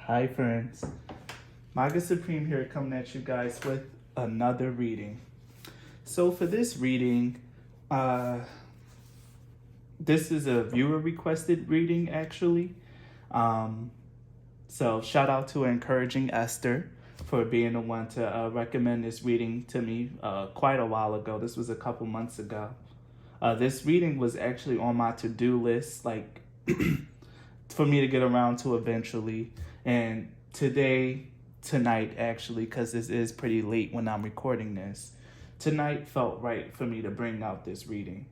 Hi friends, Magus Supreme here coming at you guys with another reading. So for this reading, this is a viewer requested reading actually. So shout out to Encouraging Esther for being the one to recommend this reading to me quite a while ago. This was a couple months ago. This reading was actually on my to-do list, like for me to get around to eventually. And tonight actually, because this is pretty late when I'm recording this, tonight felt right for me to bring out this reading.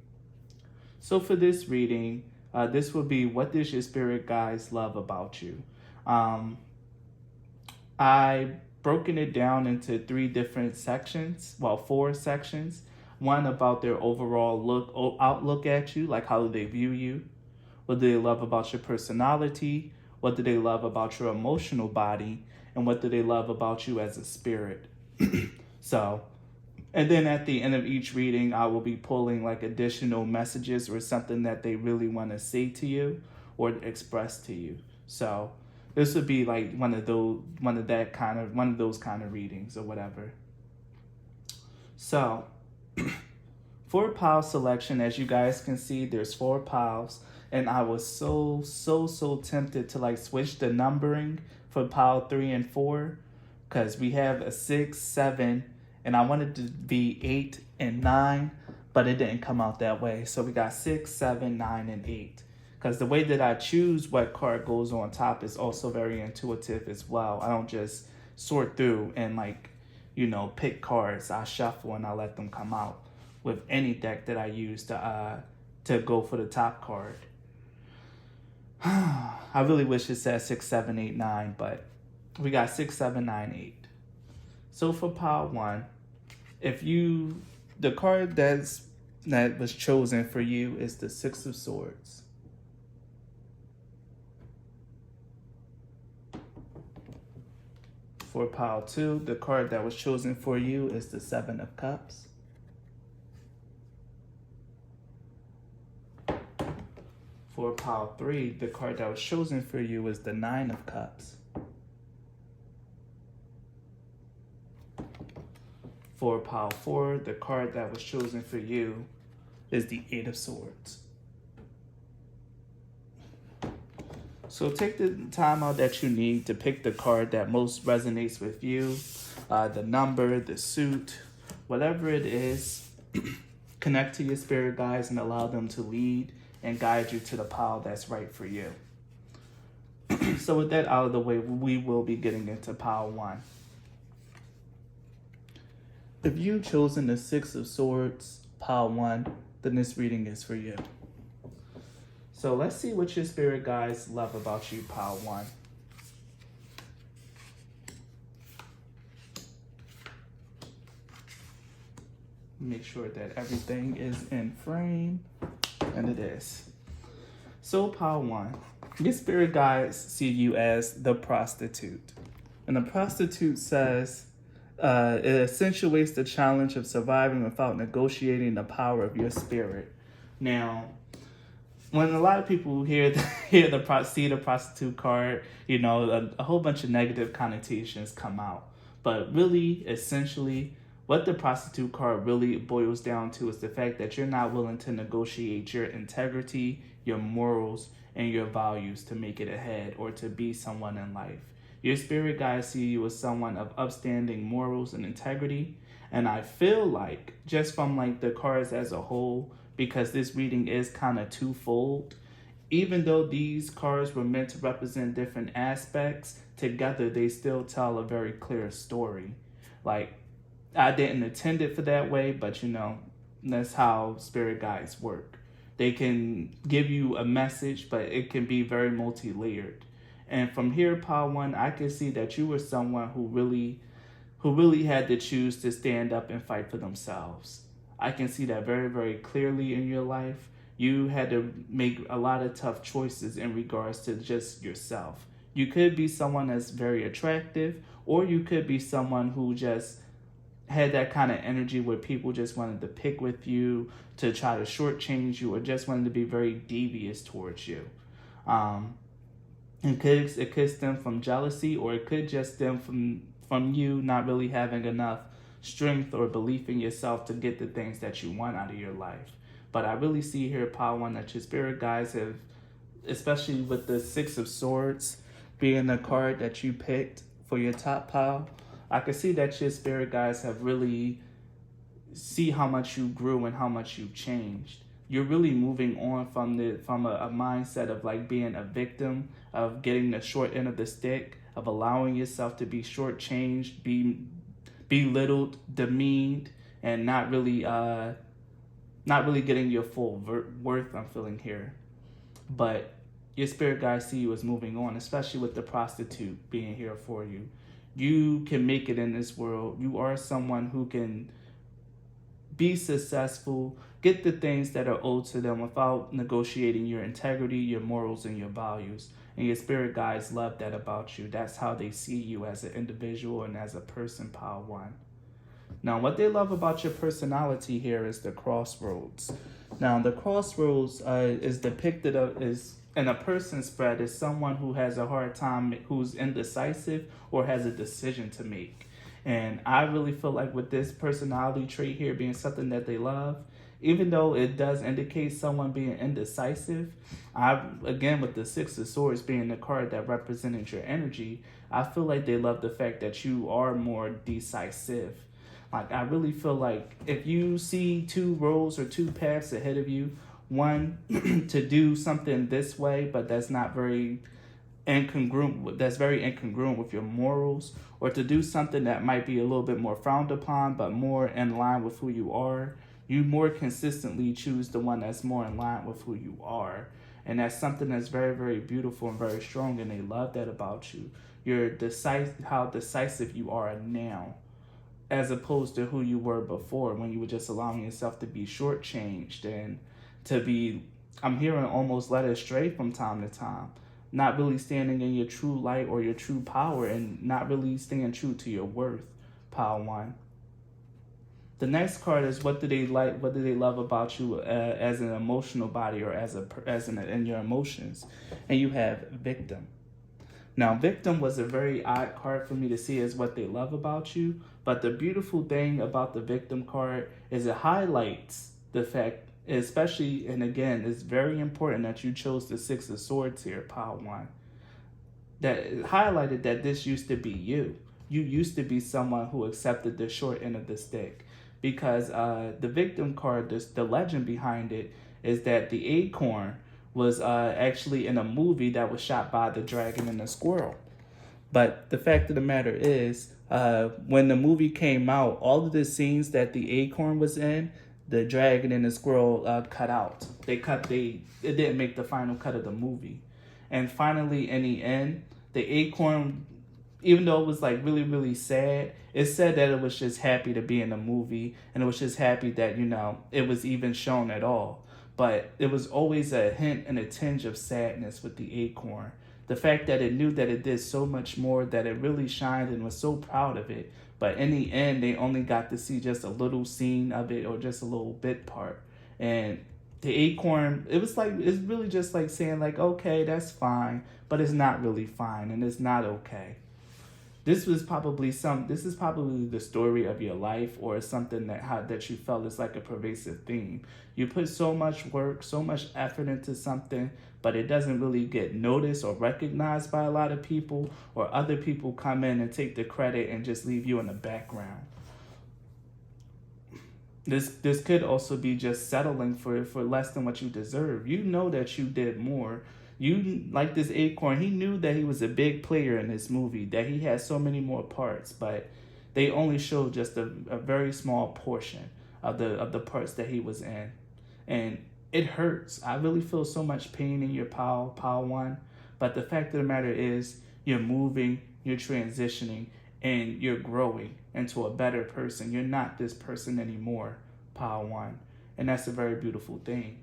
So for this reading, this will be, what does your spirit guides love about you? I broken it down into three different sections, four sections. One about their overall outlook at you, like how do they view you? What do they love about your personality? What do they love about your emotional body? And what do they love about you as a spirit? And then at the end of each reading, I will be pulling like additional messages or something that they really want to say to you or express to you. So this would be like one of those kind of readings or whatever. So for pile selection, as you guys can see, there's 4 piles. And I was so tempted to like switch the numbering for pile 3 and 4, because we have a 6, 7, and I wanted to be 8 and 9, but it didn't come out that way. So we got 6, 7, 9, and 8. Because the way that I choose what card goes on top is also very intuitive as well. I don't just sort through and pick cards. I shuffle and I let them come out with any deck that I use to go for the top card. I really wish it said 6, 7, 8, 9, but we got 6, 7, 9, 8. So for pile 1, the card that was chosen for you is the 6 of Swords. For pile 2, the card that was chosen for you is the 7 of Cups. For pile 3, the card that was chosen for you is the 9 of Cups. For pile 4, the card that was chosen for you is the 8 of Swords. So take the time out that you need to pick the card that most resonates with you, the number, the suit, whatever it is. Connect to your spirit guides and allow them to lead and guide you to the pile that's right for you. So with that out of the way, we will be getting into pile 1. If you've chosen the 6 of Swords, pile 1, then this reading is for you. So let's see what your spirit guides love about you, pile 1. Make sure that everything is in frame, and it is. So pile 1, your spirit guides see you as the prostitute. And the prostitute says, it accentuates the challenge of surviving without negotiating the power of your spirit. Now, when a lot of people see the prostitute card, a whole bunch of negative connotations come out. But really, essentially, what the prostitute card really boils down to is the fact that you're not willing to negotiate your integrity, your morals, and your values to make it ahead or to be someone in life. Your spirit guides see you as someone of upstanding morals and integrity. And I feel like, just from the cards as a whole, because this reading is kind of twofold, even though these cards were meant to represent different aspects, together they still tell a very clear story. I didn't intend it for that way, but that's how spirit guides work. They can give you a message, but it can be very multi-layered. And from here, pile 1, I can see that you were someone who really had to choose to stand up and fight for themselves. I can see that very, very clearly in your life. You had to make a lot of tough choices in regards to just yourself. You could be someone that's very attractive, or you could be someone who just had that kind of energy where people just wanted to pick with you, to try to shortchange you, or just wanted to be very devious towards you. It could stem from jealousy, or it could just stem from you not really having enough strength or belief in yourself to get the things that you want out of your life. But I really see here, Pile One, that your spirit guides have, especially with the Six of Swords being the card that you picked for your top pile. I can see that your spirit guides have really see how much you grew and how much you changed. You're really moving on from a mindset of like being a victim, of getting the short end of the stick, of allowing yourself to be shortchanged, be belittled, demeaned, and not really getting your full worth. I'm feeling here, but your spirit guides see you as moving on, especially with the prostitute being here for you. You can make it in this world. You are someone who can be successful, get the things that are owed to them without negotiating your integrity, your morals, and your values. And your spirit guides love that about you. That's how they see you as an individual and as a person, Pile One. Now, what they love about your personality here is the crossroads. Now, the crossroads is depicted is in a person spread as someone who has a hard time, who's indecisive or has a decision to make. And I really feel like with this personality trait here being something that they love, even though it does indicate someone being indecisive, again, with the Six of Swords being the card that represented your energy, I feel like they love the fact that you are more decisive. Like, I really feel like if you see two roads or two paths ahead of you, one to do something this way, but that's not very very incongruent with your morals, or to do something that might be a little bit more frowned upon but more in line with who you are, you more consistently choose the one that's more in line with who you are. And that's something that's very, very beautiful and very strong, and they love that about you. How decisive you are now, as opposed to who you were before, when you were just allowing yourself to be shortchanged and to be, I'm hearing, almost led astray from time to time. Not really standing in your true light or your true power, and not really staying true to your worth, Pile One. The next card is what do they like? What do they love about you as an emotional body, or in your emotions? And you have Victim. Now, Victim was a very odd card for me to see as what they love about you. But the beautiful thing about the Victim card is it highlights the fact, especially, and again, it's very important that you chose the Six of Swords here, Pile One. That it highlighted that this used to be you. You used to be someone who accepted the short end of the stick. Because the Victim card, the legend behind it is that the acorn was actually in a movie that was shot by the dragon and the squirrel. But the fact of the matter is, when the movie came out, all of the scenes that the acorn was in, the dragon and the squirrel cut out. It didn't make the final cut of the movie. And finally, in the end, the acorn, even though it was like really, really sad, it said that it was just happy to be in the movie, and it was just happy that, it was even shown at all. But it was always a hint and a tinge of sadness with the acorn. The fact that it knew that it did so much more, that it really shined and was so proud of it. But in the end, they only got to see just a little scene of it, or just a little bit part. And the acorn, it's really just like saying like, okay, that's fine, but it's not really fine, and it's not okay. This is probably the story of your life, or something that you felt is like a pervasive theme. You put so much work, so much effort into something, but it doesn't really get noticed or recognized by a lot of people, or other people come in and take the credit and just leave you in the background. This could also be just settling for less than what you deserve. You know that you did more. You, like this acorn, he knew that he was a big player in this movie, that he had so many more parts, but they only showed just a very small portion of the parts that he was in. And it hurts. I really feel so much pain in your pile one. But the fact of the matter is, you're moving, you're transitioning, and you're growing into a better person. You're not this person anymore, pile one. And that's a very beautiful thing.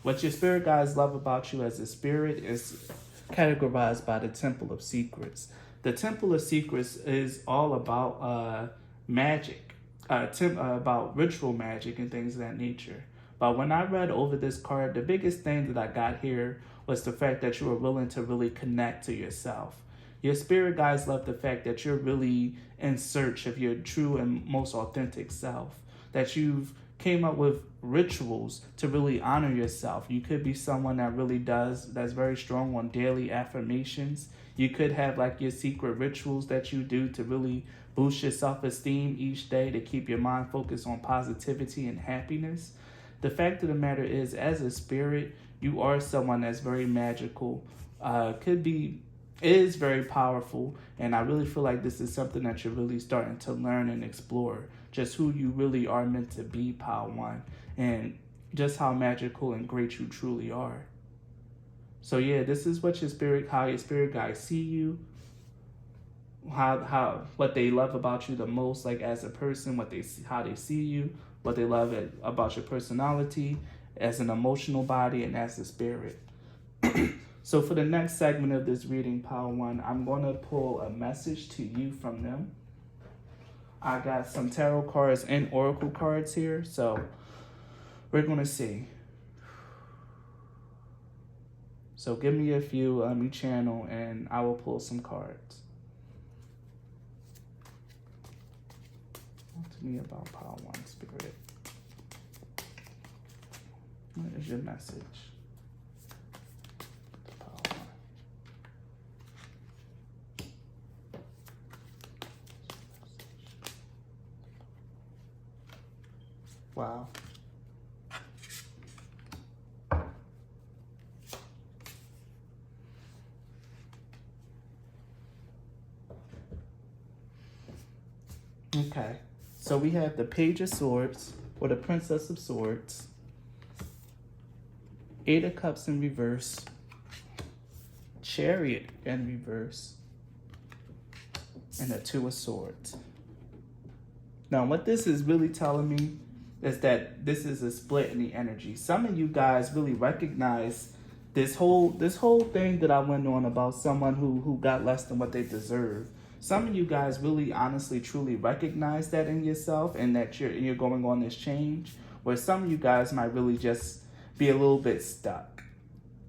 What your spirit guides love about you as a spirit is categorized by the Temple of Secrets. The Temple of Secrets is all about magic, about ritual magic and things of that nature. But when I read over this card, the biggest thing that I got here was the fact that you are willing to really connect to yourself. Your spirit guides love the fact that you're really in search of your true and most authentic self, that you've came up with rituals to really honor yourself. You could be someone that really that's very strong on daily affirmations. You could have like your secret rituals that you do to really boost your self-esteem each day, to keep your mind focused on positivity and happiness. The fact of the matter is, as a spirit, you are someone that's very magical, is very powerful, and I really feel like this is something that you're really starting to learn and explore, just who you really are meant to be, Pile 1, and just how magical and great you truly are. So yeah, this is what how your spirit guides see you, what they love about you the most, like as a person, how they see you, what they love about your personality, as an emotional body, and as a spirit. So for the next segment of this reading, Pile 1, I'm going to pull a message to you from them. I got some tarot cards and oracle cards here, so we're going to see. So give me a few, let me channel, and I will pull some cards. Talk to me about Pile 1, Spirit. What is your message? Pile 1. Wow. Okay, so we have the Page of Swords, or the Princess of Swords, Eight of Cups in reverse, Chariot in reverse, and the Two of Swords. Now, what this is really telling me is that this is a split in the energy. Some of you guys really recognize this whole thing that I went on about someone who got less than what they deserve. Some of you guys really honestly truly recognize that in yourself, and that you're going on this change, where some of you guys might really just be a little bit stuck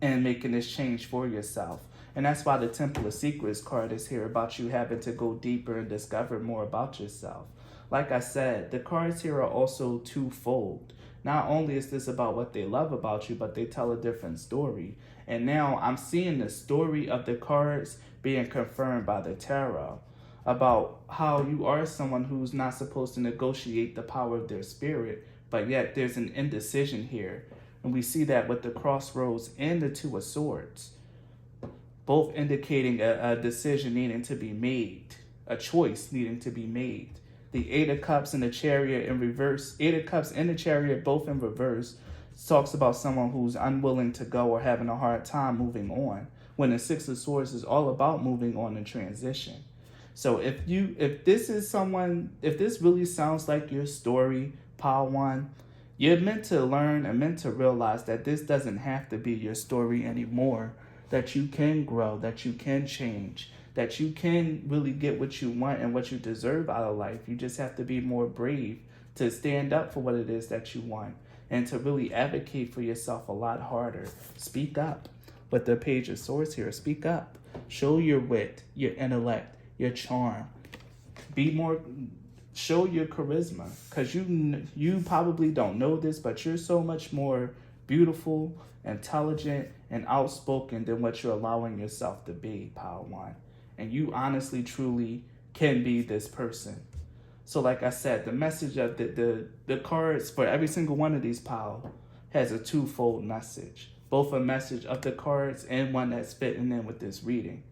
in making this change for yourself. And that's why the Temple of Secrets card is here, about you having to go deeper and discover more about yourself. Like I said, the cards here are also twofold. Not only is this about what they love about you, but they tell a different story. And now I'm seeing the story of the cards being confirmed by the tarot, about how you are someone who's not supposed to negotiate the power of their spirit, but yet there's an indecision here. And we see that with the Crossroads and the Two of Swords, both indicating a decision needing to be made, a choice needing to be made. The Eight of Cups and the Chariot in reverse, Eight of Cups and the Chariot both in reverse, talks about someone who's unwilling to go or having a hard time moving on, when the Six of Swords is all about moving on and transition. So if this really sounds like your story, Pile 1, you're meant to learn and meant to realize that this doesn't have to be your story anymore, that you can grow, that you can change, that you can really get what you want and what you deserve out of life. You just have to be more brave to stand up for what it is that you want, and to really advocate for yourself a lot harder. Speak up. With the Page of Swords here, speak up. Show your wit, your intellect, your charm. Show your charisma, because you probably don't know this, but you're so much more beautiful, intelligent, and outspoken than what you're allowing yourself to be, Pile 1. And you honestly, truly can be this person. So like I said, the message of the cards for every single one of these Pile has a twofold message. Both a message of the cards and one that's fitting in with this reading.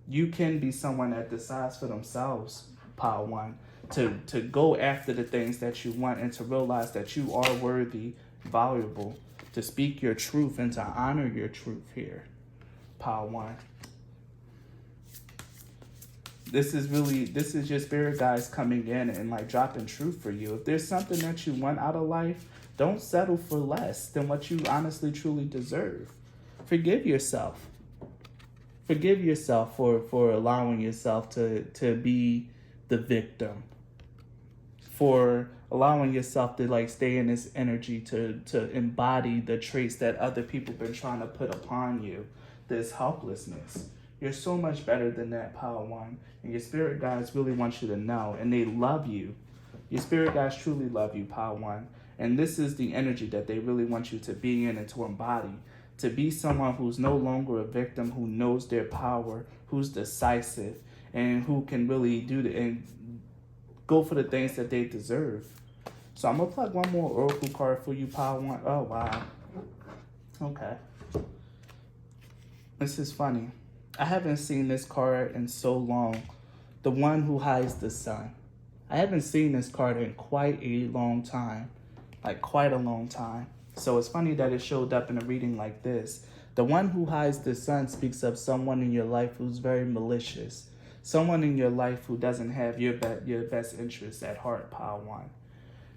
You can be someone that decides for themselves, Pile 1, to go after the things that you want, and to realize that you are worthy, valuable, to speak your truth and to honor your truth here, Pile 1. This is your spirit guides coming in and like dropping truth for you. If there's something that you want out of life, don't settle for less than what you honestly truly deserve. Forgive yourself. Forgive yourself for allowing yourself to be the victim. for allowing yourself to like stay in this energy to embody the traits that other people been trying to put upon you, this helplessness. You're so much better than that, Power One. And your spirit guides really want you to know, and they love you. Your spirit guides truly love you, Power One. And this is the energy that they really want you to be in and to embody. To be someone who's no longer a victim, who knows their power, who's decisive, and who can really do and go for the things that they deserve. So I'm going to plug one more Oracle card for you, Power One. Oh, wow. Okay. This is funny. I haven't seen this card in so long. The one who hides the sun. I haven't seen this card in quite a long time. Like quite a long time. So it's funny that it showed up in a reading like this. The one who hides the sun speaks of someone in your life who's very malicious. Someone in your life who doesn't have your best interests at heart, Power One.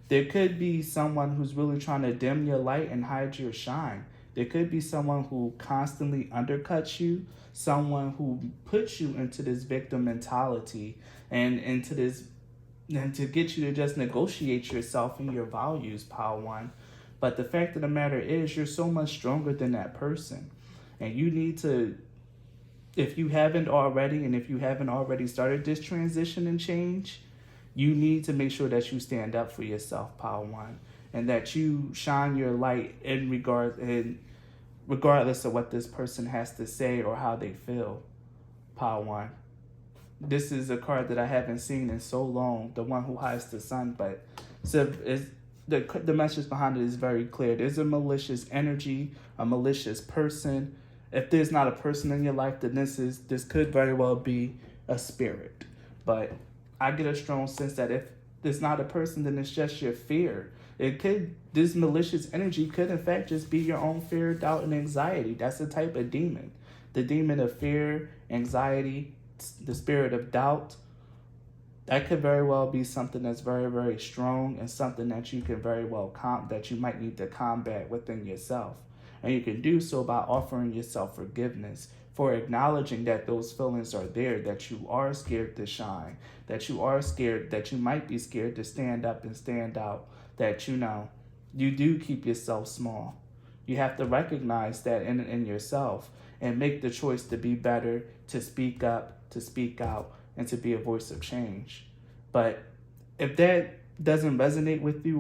There could be someone who's really trying to dim your light and hide your shine. There could be someone who constantly undercuts you, someone who puts you into this victim mentality and into this, and to get you to just negotiate yourself and your values, Power One. But the fact of the matter is, you're so much stronger than that person. And you need to, if you haven't already, and if you haven't already started this transition and change, you need to make sure that you stand up for yourself, Power One, and that you shine your light regardless of what this person has to say or how they feel, Power One. This is a card that I haven't seen in so long, the one who hides the sun, but the message behind it is very clear. There's a malicious energy, a malicious person. If there's not a person in your life, then this could very well be a spirit. But I get a strong sense that if it's not a person, then it's just your fear. This malicious energy could in fact just be your own fear, doubt, and anxiety. That's the type of demon. The demon of fear, anxiety, the spirit of doubt. That could very well be something that's very, very strong and something that you can very well that you might need to combat within yourself. And you can do so by offering yourself forgiveness for acknowledging that those feelings are there, that you are scared to shine, that you are scared, that you might be scared to stand up and stand out, that you do keep yourself small. You have to recognize that in yourself and make the choice to be better, to speak up, to speak out, and to be a voice of change. But if that doesn't resonate with you,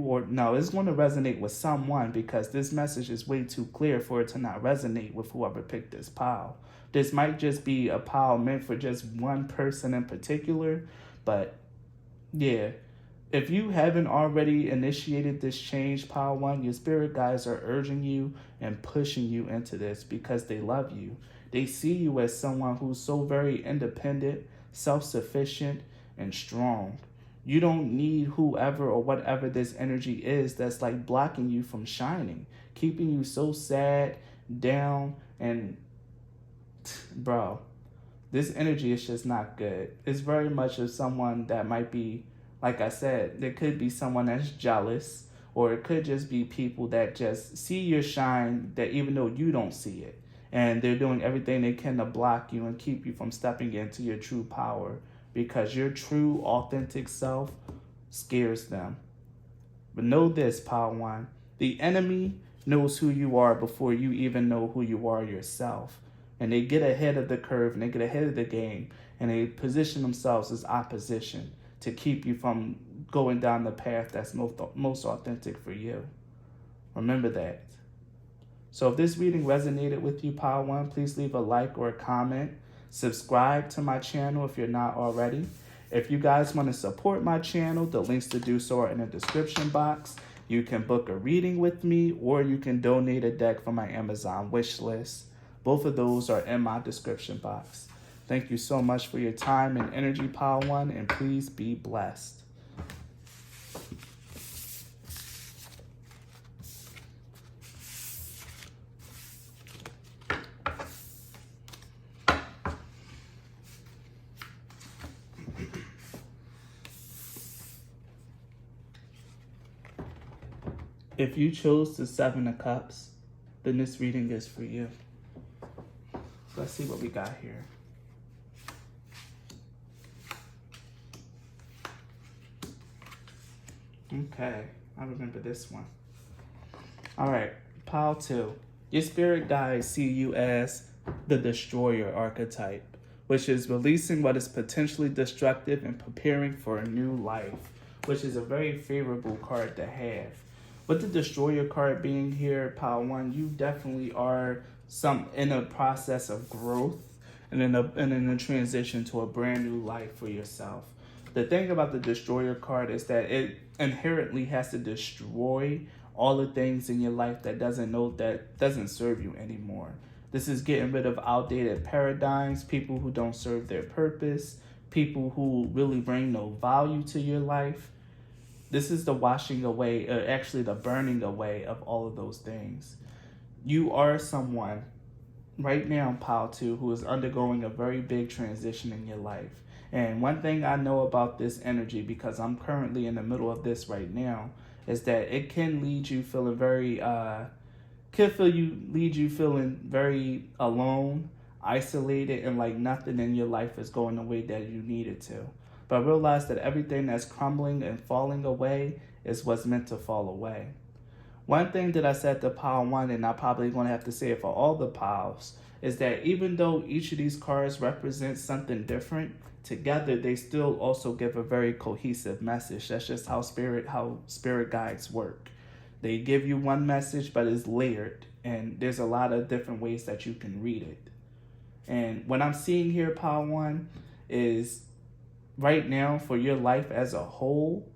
it's going to resonate with someone, because this message is way too clear for it to not resonate with whoever picked this pile. This might just be a pile meant for just one person in particular, but yeah. If you haven't already initiated this change, Power One, your spirit guides are urging you and pushing you into this because they love you. They see you as someone who's so very independent, self-sufficient, and strong. You don't need whoever or whatever this energy is that's like blocking you from shining, keeping you so sad, down, and bro, this energy is just not good. It's very much of someone that might be, like I said, there could be someone that's jealous, or it could just be people that just see your shine, that even though you don't see it, and they're doing everything they can to block you and keep you from stepping into your true power, because your true, authentic self scares them. But know this, Power One, the enemy knows who you are before you even know who you are yourself. And they get ahead of the curve, and they get ahead of the game, and they position themselves as opposition to keep you from going down the path that's most authentic for you. Remember that. So if this reading resonated with you, Power One, please leave a like or a comment. Subscribe to my channel if you're not already. If you guys want to support my channel, the links to do so are in the description box. You can book a reading with me, or you can donate a deck from my Amazon wish list. Both of those are in my description box. Thank you so much for your time and energy, Power One, and please be blessed. If you chose the Seven of Cups, then this reading is for you. Let's see what we got here. Okay, I remember this one. All right, pile 2. Your spirit guides see you as the destroyer archetype, which is releasing what is potentially destructive and preparing for a new life, which is a very favorable card to have. With the destroyer card being here, pile 1, you definitely are in a process of growth and in a transition to a brand new life for yourself. The thing about the destroyer card is that it inherently has to destroy all the things in your life that doesn't serve you anymore. This is getting rid of outdated paradigms, people who don't serve their purpose, people who really bring no value to your life. This is the washing away, or actually the burning away of all of those things. You are someone right now, pile 2, who is undergoing a very big transition in your life. And one thing I know about this energy, because I'm currently in the middle of this right now, is that it can lead you feeling very alone, isolated, and like nothing in your life is going the way that you need it to. But realize that everything that's crumbling and falling away is what's meant to fall away. One thing that I said to pile 1, and I'm probably going to have to say it for all the piles, is that even though each of these cards represents something different, together they still also give a very cohesive message. That's just how spirit guides work. They give you one message, but it's layered, and there's a lot of different ways that you can read it. And what I'm seeing here, pile 1, is right now for your life as a whole,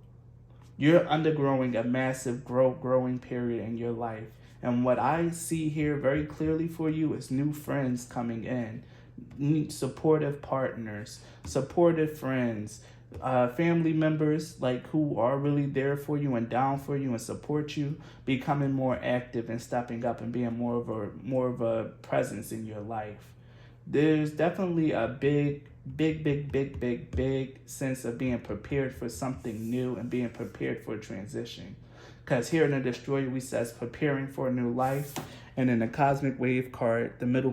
you're undergoing a massive growing period in your life. And what I see here very clearly for you is new friends coming in, supportive partners, supportive friends, family members like who are really there for you and down for you and support you, becoming more active and stepping up and being more of a presence in your life. There's definitely a big sense of being prepared for something new and being prepared for a transition. Because here in the Destroyer, we says preparing for a new life. And in the Cosmic Wave card, the middle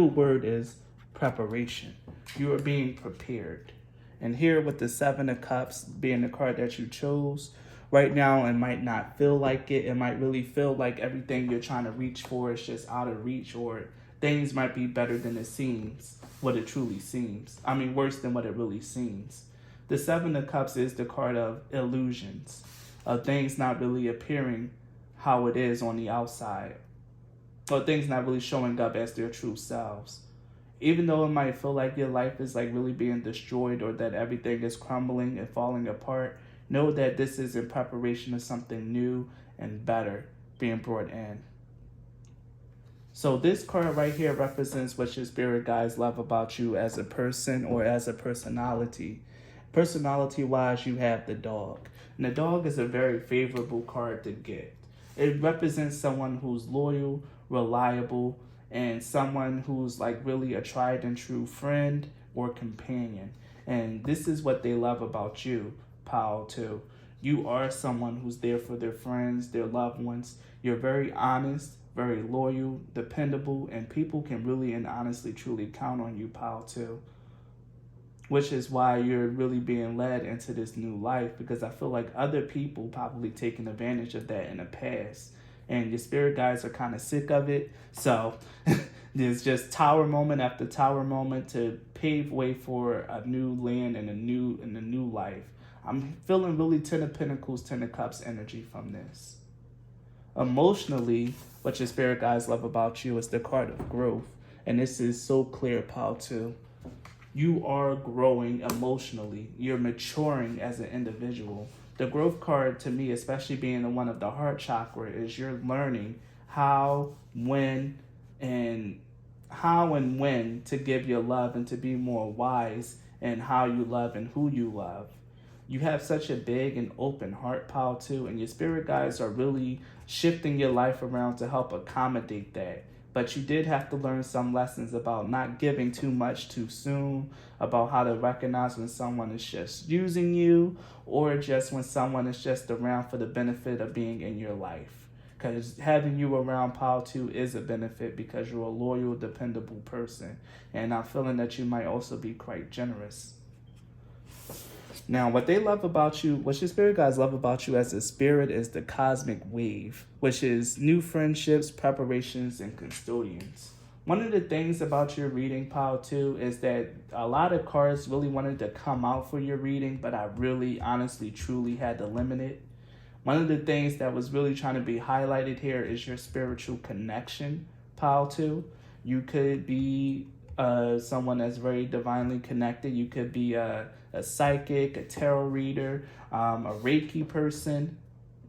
word is preparation. You are being prepared. And here with the 7 of Cups being the card that you chose, right now it might not feel like it. It might really feel like everything you're trying to reach for is just out of reach, or things might be better than it seems, what it truly seems. I mean, worse than what it really seems. The 7 of Cups is the card of illusions, of things not really appearing how it is on the outside, or things not really showing up as their true selves. Even though it might feel like your life is like really being destroyed or that everything is crumbling and falling apart, know that this is in preparation of something new and better being brought in. So this card right here represents what your spirit guides love about you as a person or as a personality. Personality-wise, you have the dog. And the dog is a very favorable card to get. It represents someone who's loyal, reliable, and someone who's like really a tried and true friend or companion. And this is what they love about you, pile 2. You are someone who's there for their friends, their loved ones. You're very honest, very loyal, dependable, and people can really and honestly truly count on you, pile 2. Which is why you're really being led into this new life, because I feel like other people probably taken advantage of that in the past. And your spirit guides are kind of sick of it. So there's just tower moment after tower moment to pave way for a new land and a new life. I'm feeling really 10 of Pentacles, 10 of Cups energy from this. Emotionally, what your spirit guides love about you is the card of growth. And this is so clear, pile 2. You are growing emotionally. You're maturing as an individual. The growth card to me, especially being the one of the heart chakra, is you're learning how, when, and when to give your love and to be more wise in how you love and who you love. You have such a big and open heart, pile 2, and your spirit guides are really shifting your life around to help accommodate that. But you did have to learn some lessons about not giving too much too soon, about how to recognize when someone is just using you, or just when someone is just around for the benefit of being in your life. Because having you around, pile 2, is a benefit because you're a loyal, dependable person. And I'm feeling that you might also be quite generous. Now, what they love about you, what your spirit guides love about you as a spirit is the cosmic wave, which is new friendships, preparations, and custodians. One of the things about your reading, pile too, is that a lot of cards really wanted to come out for your reading, but I really, honestly, truly had to limit it. One of the things that was really trying to be highlighted here is your spiritual connection, pile too. You could be someone that's very divinely connected. You could be a psychic, a tarot reader, a Reiki person,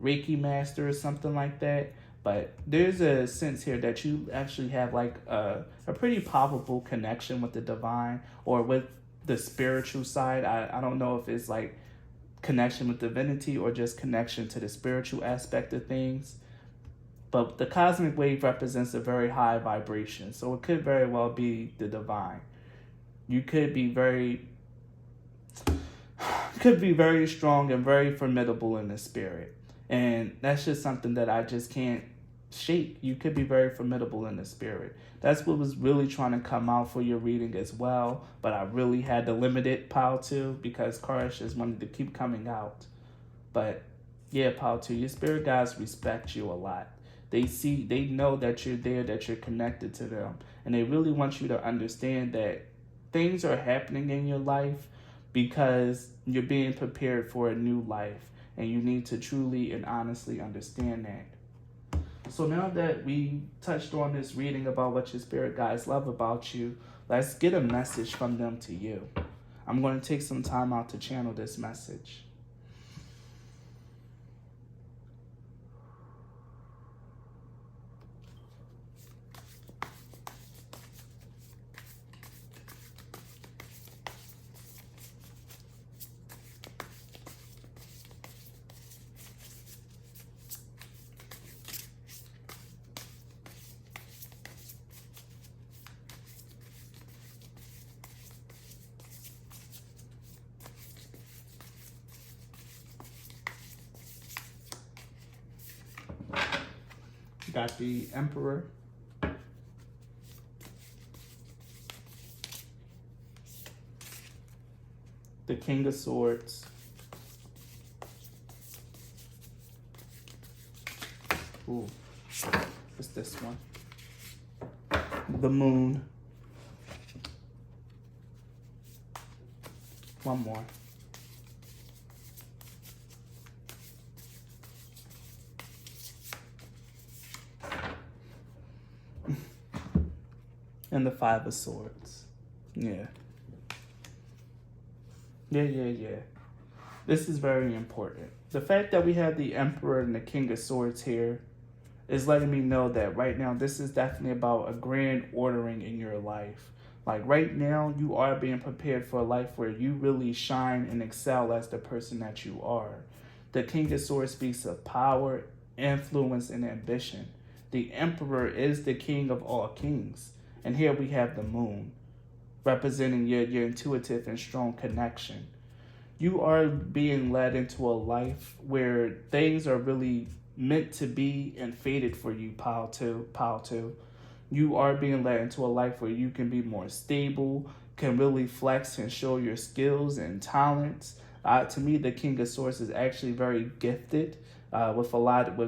Reiki master or something like that. But there's a sense here that you actually have like a pretty palpable connection with the divine or with the spiritual side. I don't know if it's like connection with divinity or just connection to the spiritual aspect of things. But the cosmic wave represents a very high vibration, so it could very well be the divine. You could be very strong and very formidable in the spirit. And that's just something that I just can't shake. You could be very formidable in the spirit. That's what was really trying to come out for your reading as well. But I really had to limit it, pile two, because cards just wanted to keep coming out. But yeah, pile two, your spirit guides respect you a lot. They know that you're there, that you're connected to them. And they really want you to understand that things are happening in your life because you're being prepared for a new life. And you need to truly and honestly understand that. So now that we touched on this reading about what your spirit guides love about you, let's get a message from them to you. I'm going to take some time out to channel this message. Got the Emperor, the King of Swords, ooh, what's this one? The Moon, one more. And the Five of Swords. Yeah. This is very important. The fact that we have the Emperor and the King of Swords here is letting me know that right now this is definitely about a grand ordering in your life. Like right now, you are being prepared for a life where you really shine and excel as the person that you are. The King of Swords speaks of power, influence, and ambition. The Emperor is the king of all kings. And here we have the Moon, representing your intuitive and strong connection. You are being led into a life where things are really meant to be and fated for you, pile two. You are being led into a life where you can be more stable, can really flex and show your skills and talents. To me, the King of Swords is actually very gifted with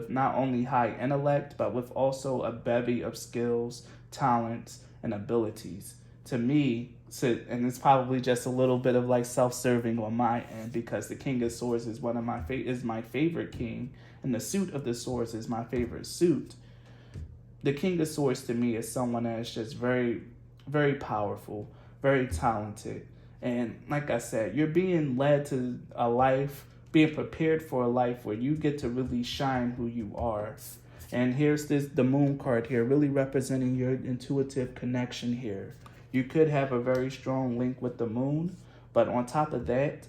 not only high intellect, but with also a bevy of skills, talents, and abilities. To me, and it's probably just a little bit of like self-serving on my end because the King of Swords is my favorite king, and the suit of the swords is my favorite suit. The King of Swords to me is someone that is just very, very powerful, very talented. And like I said, you're being led to a life, being prepared for a life where you get to really shine who you are. And here's the Moon card here, really representing your intuitive connection here. You could have a very strong link with the Moon, but on top of that,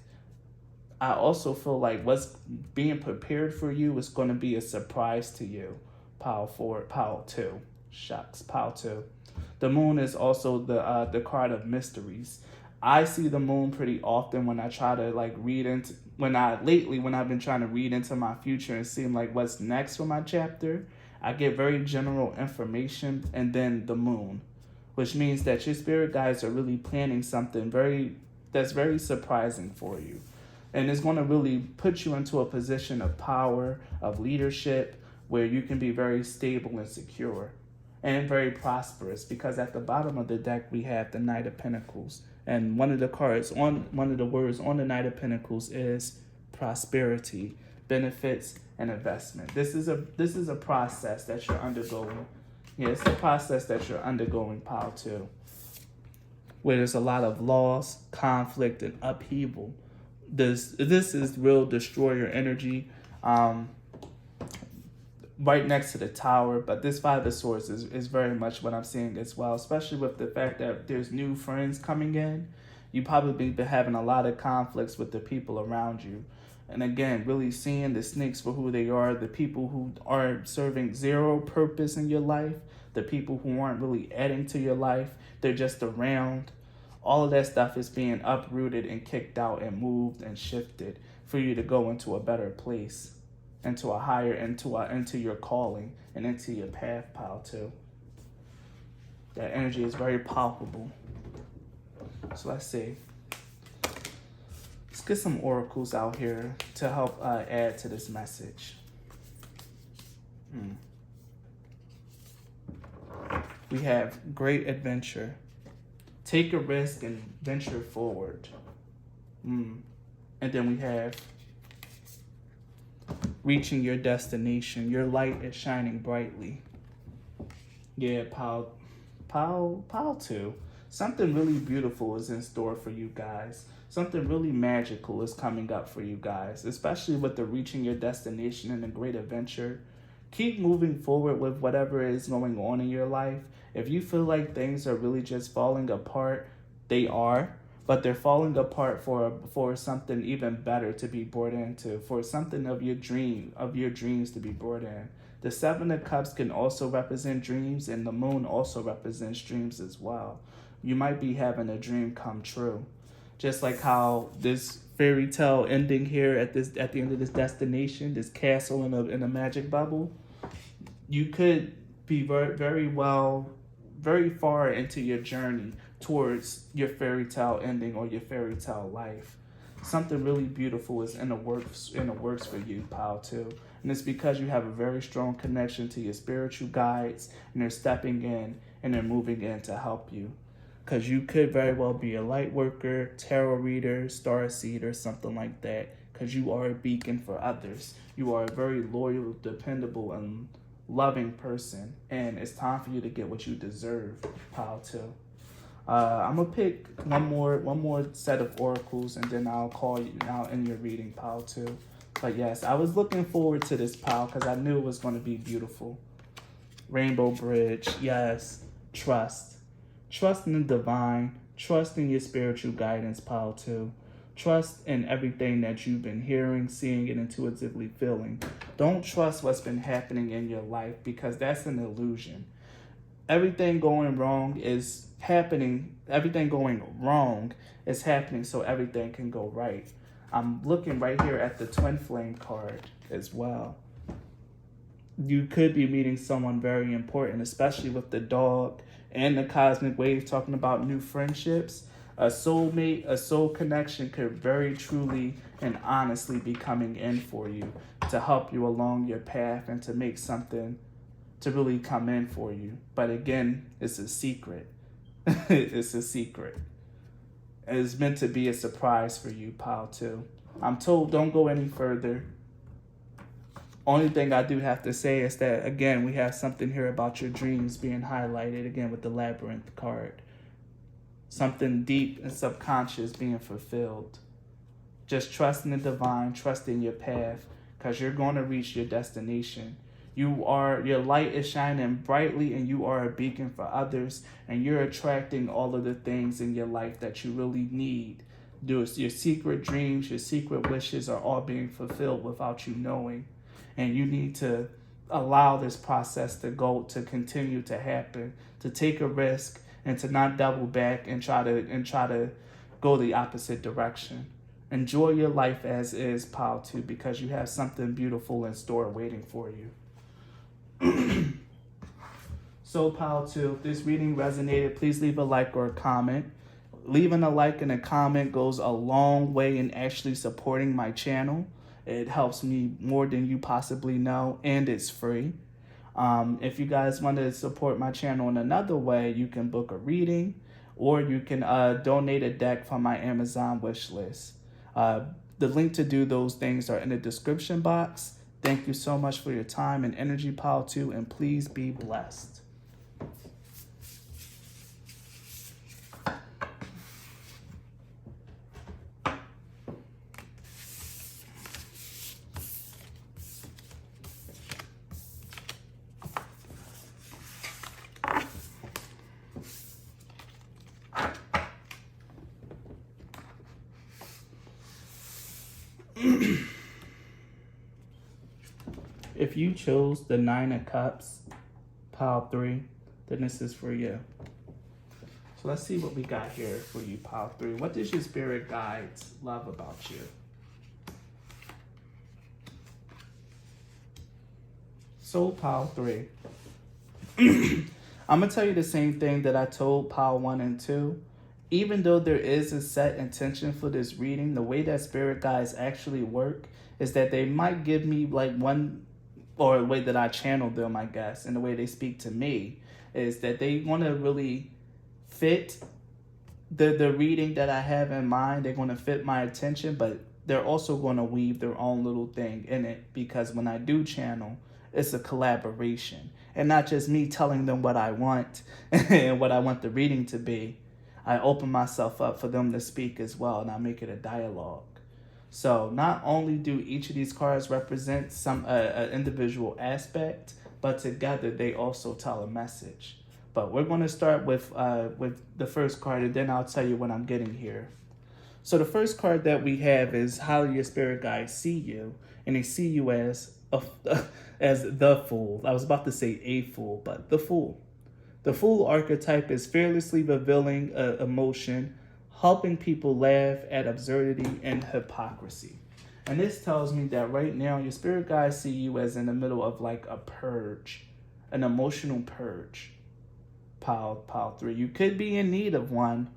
I also feel like what's being prepared for you is going to be a surprise to you. Pile two. Shucks, pile two. The Moon is also the card of mysteries. I see the Moon pretty often when I try to like when I've been trying to read into my future and see like what's next for my chapter. I get very general information and then the Moon, which means that your spirit guides are really planning something that's very surprising for you. And it's going to really put you into a position of power, of leadership, where you can be very stable and secure and very prosperous, because at the bottom of the deck we have the Knight of Pentacles. And one of the words on the Knight of Pentacles is prosperity, benefits, and investment. This is a process that you're undergoing. Yeah, it's a process that you're undergoing, pile 2, where there's a lot of loss, conflict, and upheaval. This is real destroyer energy, right next to the Tower. But this Five of Swords is very much what I'm seeing as well, especially with the fact that there's new friends coming in. You probably been having a lot of conflicts with the people around you. And again, really seeing the snakes for who they are, the people who are serving zero purpose in your life, the people who aren't really adding to your life, they're just around. All of that stuff is being uprooted and kicked out and moved and shifted for you to go into a better place, into a higher, into your calling and into your path, pile 2. That energy is very palpable. So let's see. Let's get some oracles out here to help add to this message. We have great adventure. Take a risk and venture forward. And then we have reaching your destination. Your light is shining brightly. Yeah, pile 2. Something really beautiful is in store for you guys. Something really magical is coming up for you guys, especially with the reaching your destination and the great adventure. Keep moving forward with whatever is going on in your life. If you feel like things are really just falling apart, they are, but they're falling apart for something even better to be brought into, for something of your dreams to be brought in. The Seven of Cups can also represent dreams, and the Moon also represents dreams as well. You might be having a dream come true. Just like how this fairy tale ending here at the end of this destination, this castle in a magic bubble, you could be very far into your journey towards your fairy tale ending or your fairy tale life. Something really beautiful is in the works for you, pile 2. And it's because you have a very strong connection to your spiritual guides, and they're stepping in and they're moving in to help you. Because you could very well be a light worker, tarot reader, starseed, or something like that. Because you are a beacon for others. You are a very loyal, dependable, and loving person. And it's time for you to get what you deserve, pile 2. I'm going to pick one more set of oracles, and then I'll call you out in your reading, pile 2. But yes, I was looking forward to this pile because I knew it was going to be beautiful. Rainbow Bridge, yes. Trust. Trust in the divine. Trust in your spiritual guidance, pile 2. Trust in everything that you've been hearing, seeing, and intuitively feeling. Don't trust what's been happening in your life, because that's an illusion. Everything going wrong is happening. Everything going wrong is happening so everything can go right. I'm looking right here at the Twin Flame card as well. You could be meeting someone very important, especially with the dog and the cosmic wave talking about new friendships. A soulmate, a soul connection could very truly and honestly be coming in for you to help you along your path and to make something to really come in for you. But again, it's a secret. It's a secret. It's meant to be a surprise for you, pile 2. I'm told don't go any further. Only thing I do have to say is that, again, we have something here about your dreams being highlighted, again, with the Labyrinth card. Something deep and subconscious being fulfilled. Just trust in the divine, trust in your path, because you're going to reach your destination. Your light is shining brightly, and you are a beacon for others, and you're attracting all of the things in your life that you really need. Your secret dreams, your secret wishes are all being fulfilled without you knowing. And you need to allow this process to continue to happen, to take a risk and to not double back and try to go the opposite direction. Enjoy your life as is, pile 2, because you have something beautiful in store waiting for you. So, pile 2, if this reading resonated, please leave a like or a comment. leaving a like and a comment goes a long way in actually supporting my channel. It helps me more than you possibly know, and it's free. If you guys want to support my channel in another way, you can book a reading, or you can donate a deck from my Amazon wish list. The link to do those things are in the description box. Thank you so much for your time and energy, Pile 2, and please be blessed. If you chose the 9 of Cups, Pile 3, then this is for you. So let's see what we got here for you, Pile 3. What does your spirit guides love about you? So Pile 3. I'm going to tell you the same thing that I told Pile 1 and 2. Even though there is a set intention for this reading, the way that spirit guides actually work is that they might give me like one, or the way that I channel them, I guess, and the way they speak to me, is that they want to really fit the reading that I have in mind. They're going to fit my attention, but they're also going to weave their own little thing in it, because when I do channel, it's a collaboration and not just me telling them what I want and what I want the reading to be. I open myself up for them to speak as well, and I make it a dialogue. So not only do each of these cards represent some an individual aspect, but together they also tell a message. But we're going to start with the first card, and then I'll tell you what I'm getting here. So the first card that we have is how your spirit guides see you, and they see you as the Fool. I was about to say a fool, but the Fool. The Fool archetype is fearlessly revealing emotion, helping people laugh at absurdity and hypocrisy. And this tells me that right now your spirit guides see you as in the middle of like a purge, an emotional purge. Pile 3. You could be in need of one.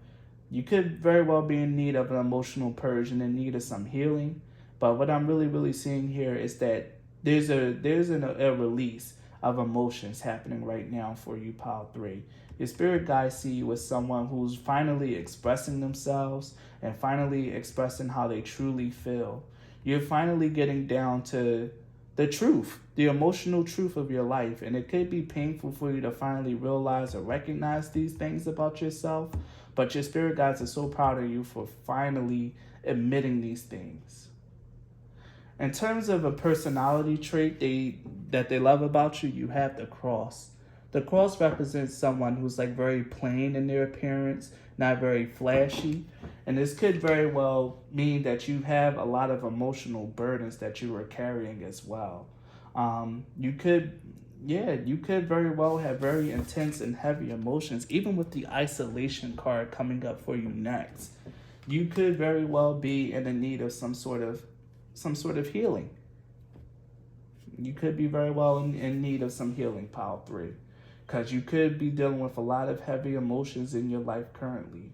You could very well be in need of an emotional purge and in need of some healing. But what I'm really seeing here is that there's a release of emotions happening right now for you, Pile 3. Your spirit guides see you as someone who's finally expressing themselves and finally expressing how they truly feel. You're finally getting down to the truth, the emotional truth of your life. And it could be painful for you to finally realize or recognize these things about yourself, but your spirit guides are so proud of you for finally admitting these things. In terms of a personality trait that they love about you, you have the Cross. The Cross represents someone who's like very plain in their appearance, not very flashy. And this could very well mean that you have a lot of emotional burdens that you are carrying as well. You could very well have very intense and heavy emotions, even with the isolation card coming up for you next. You could very well be in the need of some sort of healing. You could be very well in need of some healing, Pile 3. Because you could be dealing with a lot of heavy emotions in your life currently.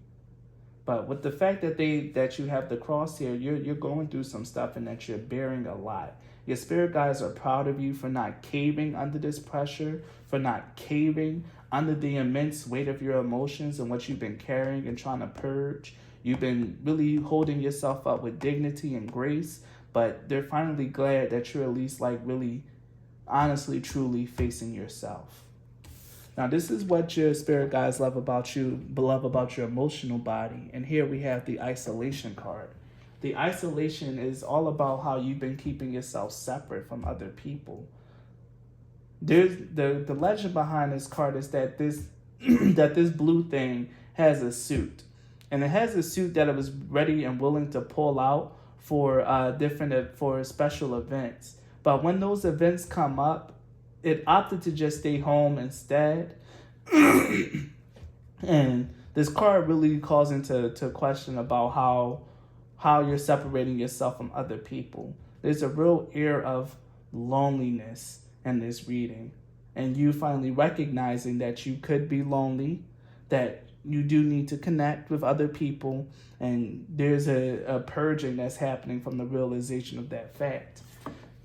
But with the fact that you have the Cross here, you're going through some stuff and that you're bearing a lot. Your spirit guides are proud of you for not caving under this pressure, for not caving under the immense weight of your emotions and what you've been carrying and trying to purge. You've been really holding yourself up with dignity and grace, but they're finally glad that you're at least like really honestly, truly facing yourself. Now, this is what your spirit guides love about you, love about your emotional body. And here we have the isolation card. The isolation is all about how you've been keeping yourself separate from other people. There's the legend behind this card is that this blue thing has a suit. And it has a suit that it was ready and willing to pull out for special events. But when those events come up, it opted to just stay home instead. And this card really calls into question about how you're separating yourself from other people. There's a real air of loneliness in this reading. And you finally recognizing that you could be lonely, that you do need to connect with other people, and there's a purging that's happening from the realization of that fact.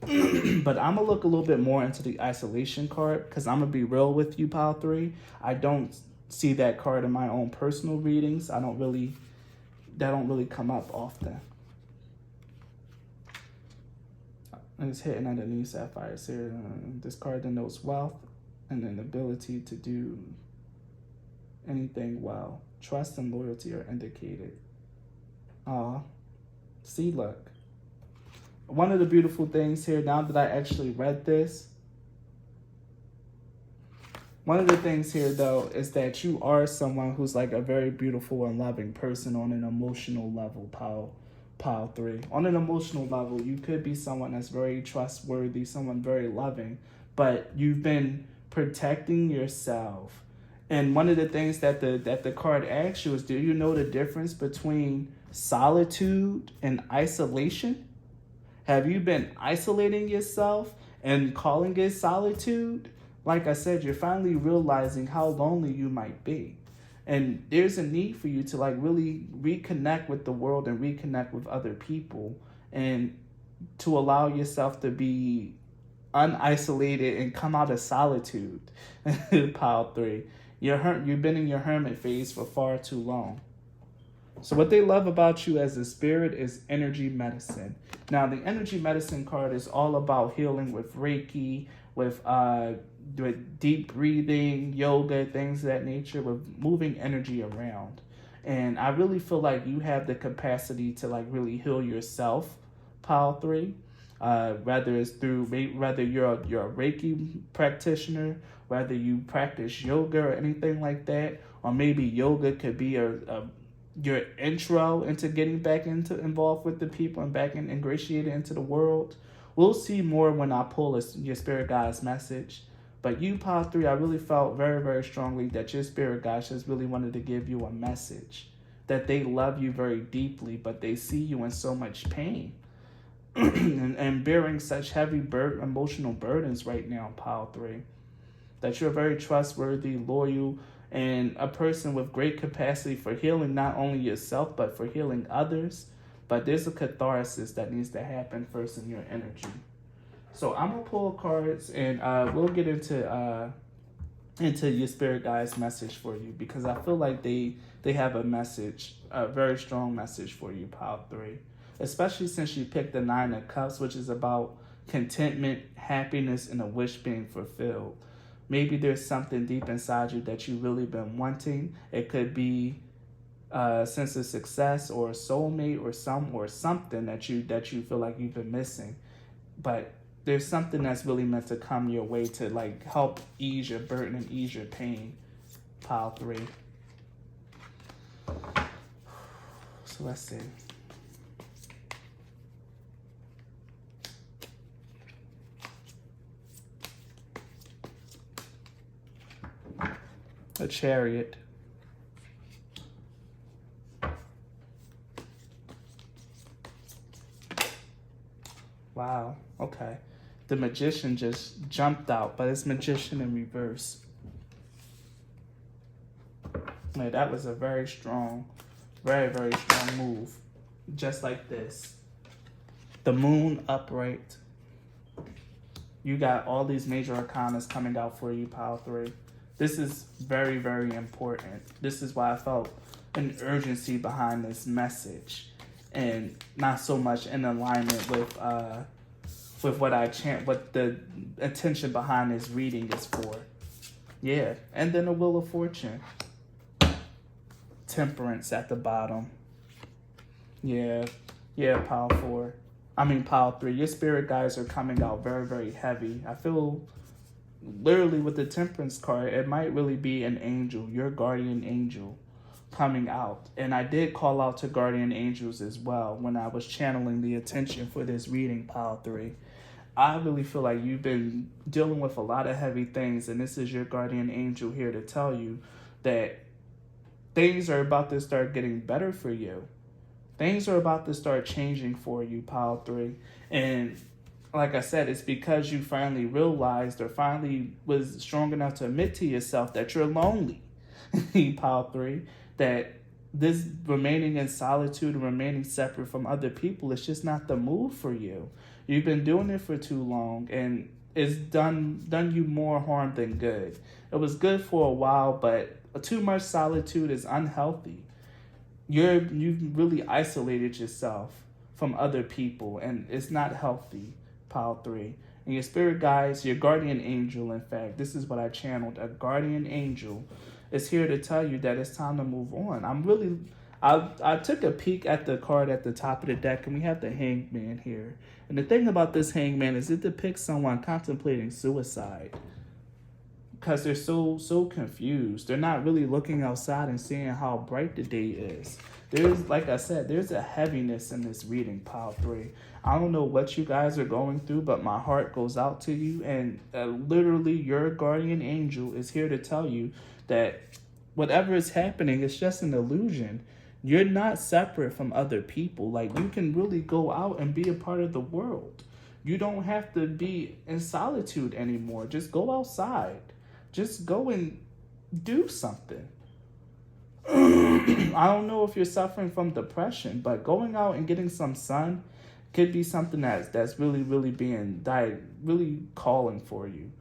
But I'm going to look a little bit more into the isolation card, because I'm going to be real with you, Pile 3. I don't see that card in my own personal readings. That don't really come up often. It's hitting underneath Sapphire here. This card denotes wealth and an ability to do anything well. Trust and loyalty are indicated. See, look. One of the beautiful things here, now that I actually read this, one of the things here, though, is that you are someone who's like a very beautiful and loving person on an emotional level, Pile 3. On an emotional level, you could be someone that's very trustworthy, someone very loving, but you've been protecting yourself. And one of the things that the card asks you is, do you know the difference between solitude and isolation? Have you been isolating yourself and calling it solitude? Like I said, you're finally realizing how lonely you might be. And there's a need for you to like really reconnect with the world and reconnect with other people, and to allow yourself to be unisolated and come out of solitude. Pile 3. You've been in your hermit phase for far too long. So what they love about you as a spirit is energy medicine. Now, the energy medicine card is all about healing with Reiki, with deep breathing, yoga, things of that nature, with moving energy around. And I really feel like you have the capacity to like really heal yourself, Pile 3. Whether you're a Reiki practitioner, whether you practice yoga or anything like that, or maybe yoga could be your intro into getting back involved with the people and back ingratiated into the world. We'll see more when I pull your spirit guide's message. But you, Pile 3, I really felt very, very strongly that your spirit guide just really wanted to give you a message. That they love you very deeply, but they see you in so much pain. and bearing such heavy emotional burdens right now, Pile 3. That you're very trustworthy, loyal, and a person with great capacity for healing not only yourself, but for healing others. But there's a catharsis that needs to happen first in your energy. So I'm going to pull cards, and we'll get into your spirit guide's message for you, because I feel like they have a message, a very strong message for you, Pile 3. Especially since you picked the 9 of Cups, which is about contentment, happiness, and a wish being fulfilled. Maybe there's something deep inside you that you've really been wanting. It could be a sense of success, or a soulmate, or something that you feel like you've been missing. But there's something that's really meant to come your way to like help ease your burden and ease your pain, Pile 3. So let's see. A Chariot. Wow, okay. The Magician just jumped out, but it's Magician in reverse. Yeah, that was a very strong, very, very strong move. Just like this. The Moon upright. You got all these major arcanas coming out for you, Pile 3. This is very, very important. This is why I felt an urgency behind this message, and not so much in alignment with what the intention behind this reading is for. Yeah, and then the Wheel of Fortune. Temperance at the bottom. Yeah, Pile 3. Your spirit guides are coming out very, very heavy. I feel literally with the Temperance card, it might really be an angel, your guardian angel, coming out. And I did call out to guardian angels as well when I was channeling the attention for this reading, Pile 3. I really feel like you've been dealing with a lot of heavy things, and this is your guardian angel here to tell you that things are about to start getting better for you. Things are about to start changing for you, Pile 3. And like I said, it's because you finally realized, or finally was strong enough to admit to yourself that you're lonely. Pile 3, that this remaining in solitude and remaining separate from other people is just not the move for you. You've been doing it for too long, and it's done you more harm than good. It was good for a while, but too much solitude is unhealthy. You've really isolated yourself from other people, and it's not healthy. Pile 3. And your spirit guides, your guardian angel, in fact, this is what I channeled. A guardian angel is here to tell you that it's time to move on. I took a peek at the card at the top of the deck, and we have the Hangman here. And the thing about this Hangman is it depicts someone contemplating suicide, because they're so confused. They're not really looking outside and seeing how bright the day is. There's, like I said, there's a heaviness in this reading, Pile 3. I don't know what you guys are going through, but my heart goes out to you. And literally, your guardian angel is here to tell you that whatever is happening is just an illusion. You're not separate from other people. Like, you can really go out and be a part of the world. You don't have to be in solitude anymore. Just go outside. Just go and do something. I don't know if you're suffering from depression, but going out and getting some sun could be something that's really really calling for you.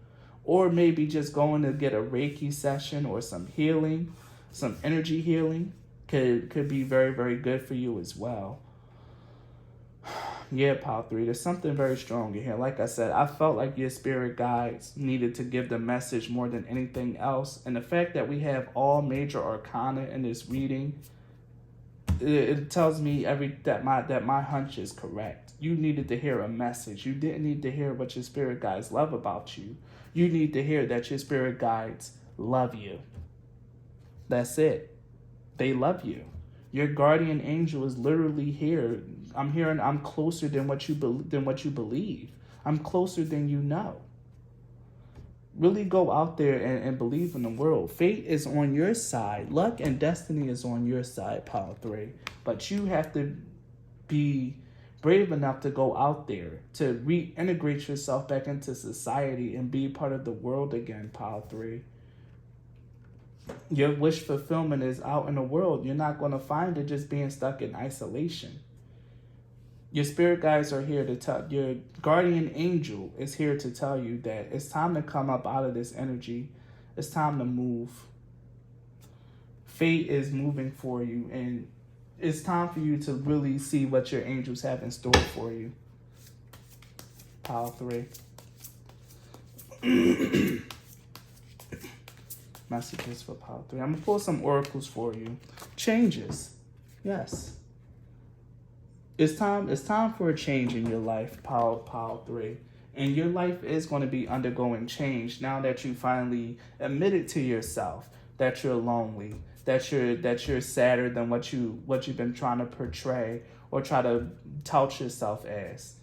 Or maybe just going to get a Reiki session or some healing, some energy healing could be very, very good for you as well. Yeah, Pile 3, there's something very strong in here. Like I said, I felt like your spirit guides needed to give the message more than anything else. And the fact that we have all major arcana in this reading, it tells me that my hunch is correct. You needed to hear a message. You didn't need to hear what your spirit guides love about you. You need to hear that your spirit guides love you. That's it. They love you. Your guardian angel is literally here. I'm hearing I'm closer than what you believe. I'm closer than you know. Really go out there and believe in the world. Fate is on your side. Luck and destiny is on your side, Pile 3. But you have to be brave enough to go out there, to reintegrate yourself back into society and be part of the world again, Pile 3. Your wish fulfillment is out in the world. You're not going to find it just being stuck in isolation. Your spirit guides are here to tell, your guardian angel is here to tell you that it's time to come up out of this energy. It's time to move. Fate is moving for you, and it's time for you to really see what your angels have in store for you. Pile 3. Messages for Pile 3. I'm going to pull some oracles for you. Changes. Yes. It's time for a change in your life, Pile 3. And your life is going to be undergoing change now that you finally admitted to yourself that you're lonely, that you're sadder than what you've been trying to portray or try to tout yourself as.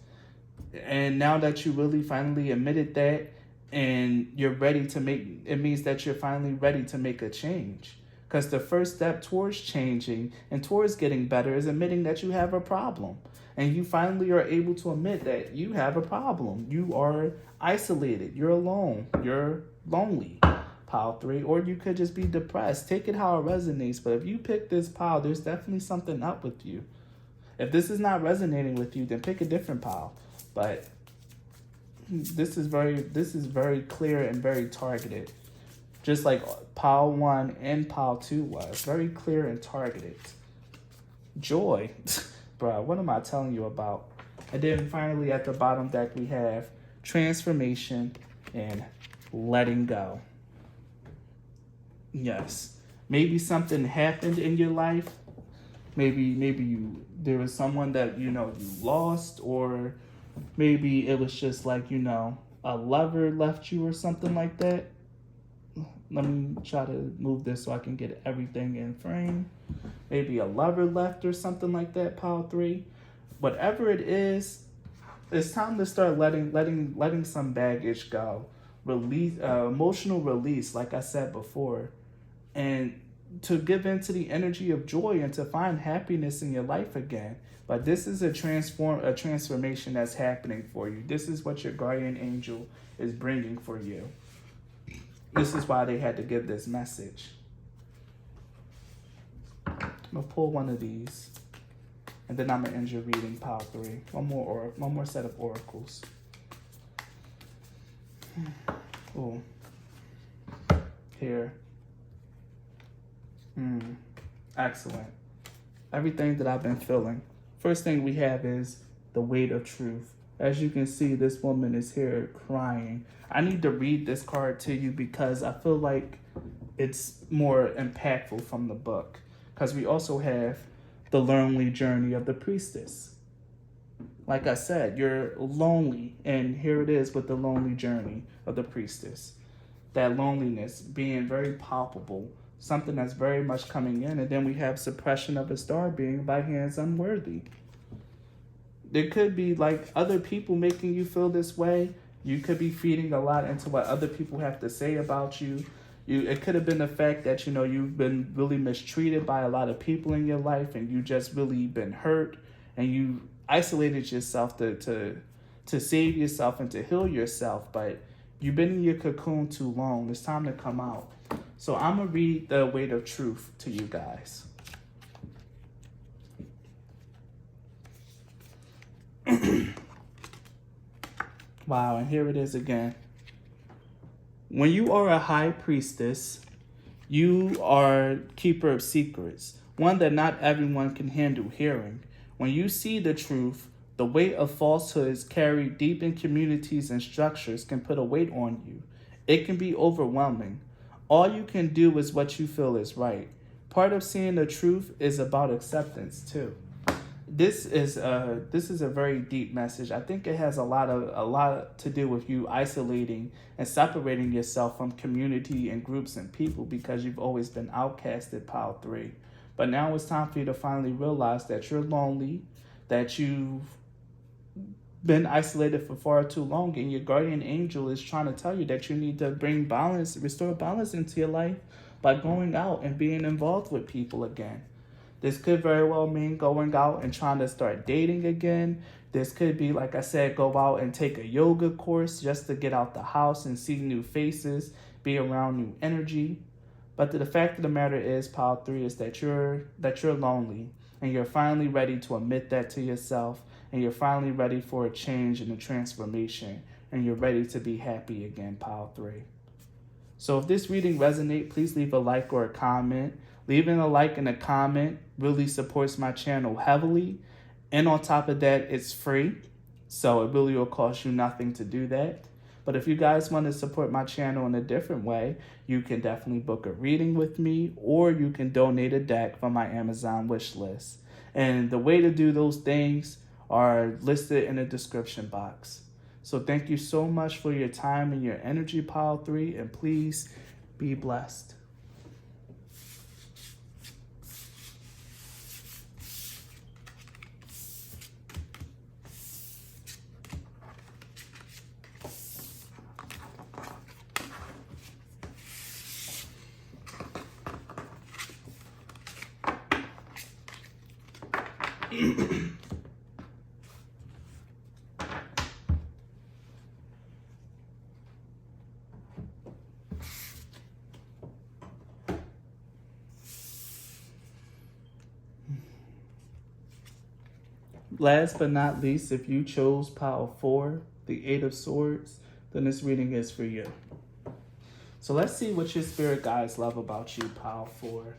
And now that you really finally admitted that, and you're ready to make, it means that you're finally ready to make a change. Because the first step towards changing and towards getting better is admitting that you have a problem. And you finally are able to admit that you have a problem. You are isolated. You're alone. You're lonely, Pile 3. Or you could just be depressed. Take it how it resonates. But if you pick this pile, there's definitely something up with you. If this is not resonating with you, then pick a different pile. But this is very clear and very targeted. Just like Pile 1 and Pile 2 was. Very clear and targeted. Joy. Bruh, what am I telling you about? And then finally at the bottom deck we have transformation and letting go. Yes. Maybe something happened in your life. Maybe there was someone that you lost, or maybe it was just like, a lover left you or something like that. Let me try to move this so I can get everything in frame. Maybe a lover left or something like that, Pile 3. Whatever it is, it's time to start letting some baggage go. Release, emotional release, like I said before. And to give into the energy of joy and to find happiness in your life again. But this is a transformation that's happening for you. This is what your guardian angel is bringing for you. This is why they had to give this message. I'm gonna pull one of these, and then I'm gonna end your reading, pile 3. One more set of oracles. Oh, here. Excellent. Everything that I've been feeling. First thing we have is the weight of truth. As you can see, this woman is here crying. I need to read this card to you because I feel like it's more impactful from the book. Because we also have the lonely journey of the priestess. Like I said, you're lonely, and here it is with the lonely journey of the priestess. That loneliness being very palpable, something that's very much coming in, and then we have suppression of a star being by hands unworthy. There could be like other people making you feel this way. You could be feeding a lot into what other people have to say about you. It could have been the fact that, you've been really mistreated by a lot of people in your life, and you just really been hurt, and you isolated yourself to save yourself and to heal yourself, but you've been in your cocoon too long. It's time to come out. So I'm going to read the weight of truth to you guys. Wow, and here it is again. When you are a high priestess, you are keeper of secrets, one that not everyone can handle hearing. When you see the truth, the weight of falsehoods carried deep in communities and structures can put a weight on you. It can be overwhelming. All you can do is what you feel is right. Part of seeing the truth is about acceptance too. This is a very deep message. I think it has a lot to do with you isolating and separating yourself from community and groups and people because you've always been outcasted, pile 3. But now it's time for you to finally realize that you're lonely, that you've been isolated for far too long, and your guardian angel is trying to tell you that you need to bring balance, restore balance into your life by going out and being involved with people again. This could very well mean going out and trying to start dating again. This could be, like I said, go out and take a yoga course just to get out the house and see new faces, be around new energy. But the fact of the matter is, pile 3, is that you're lonely, and you're finally ready to admit that to yourself, and you're finally ready for a change and a transformation, and you're ready to be happy again, pile 3. So if this reading resonates, please leave a like or a comment. Leaving a like and a comment really supports my channel heavily. And on top of that, it's free. So it really will cost you nothing to do that. But if you guys want to support my channel in a different way, you can definitely book a reading with me, or you can donate a deck from my Amazon wish list. And the way to do those things are listed in the description box. So thank you so much for your time and your energy, pile 3, and please be blessed. Last but not least, if you chose pile 4, the 8 of Swords, then this reading is for you. So let's see what your spirit guides love about you, pile 4.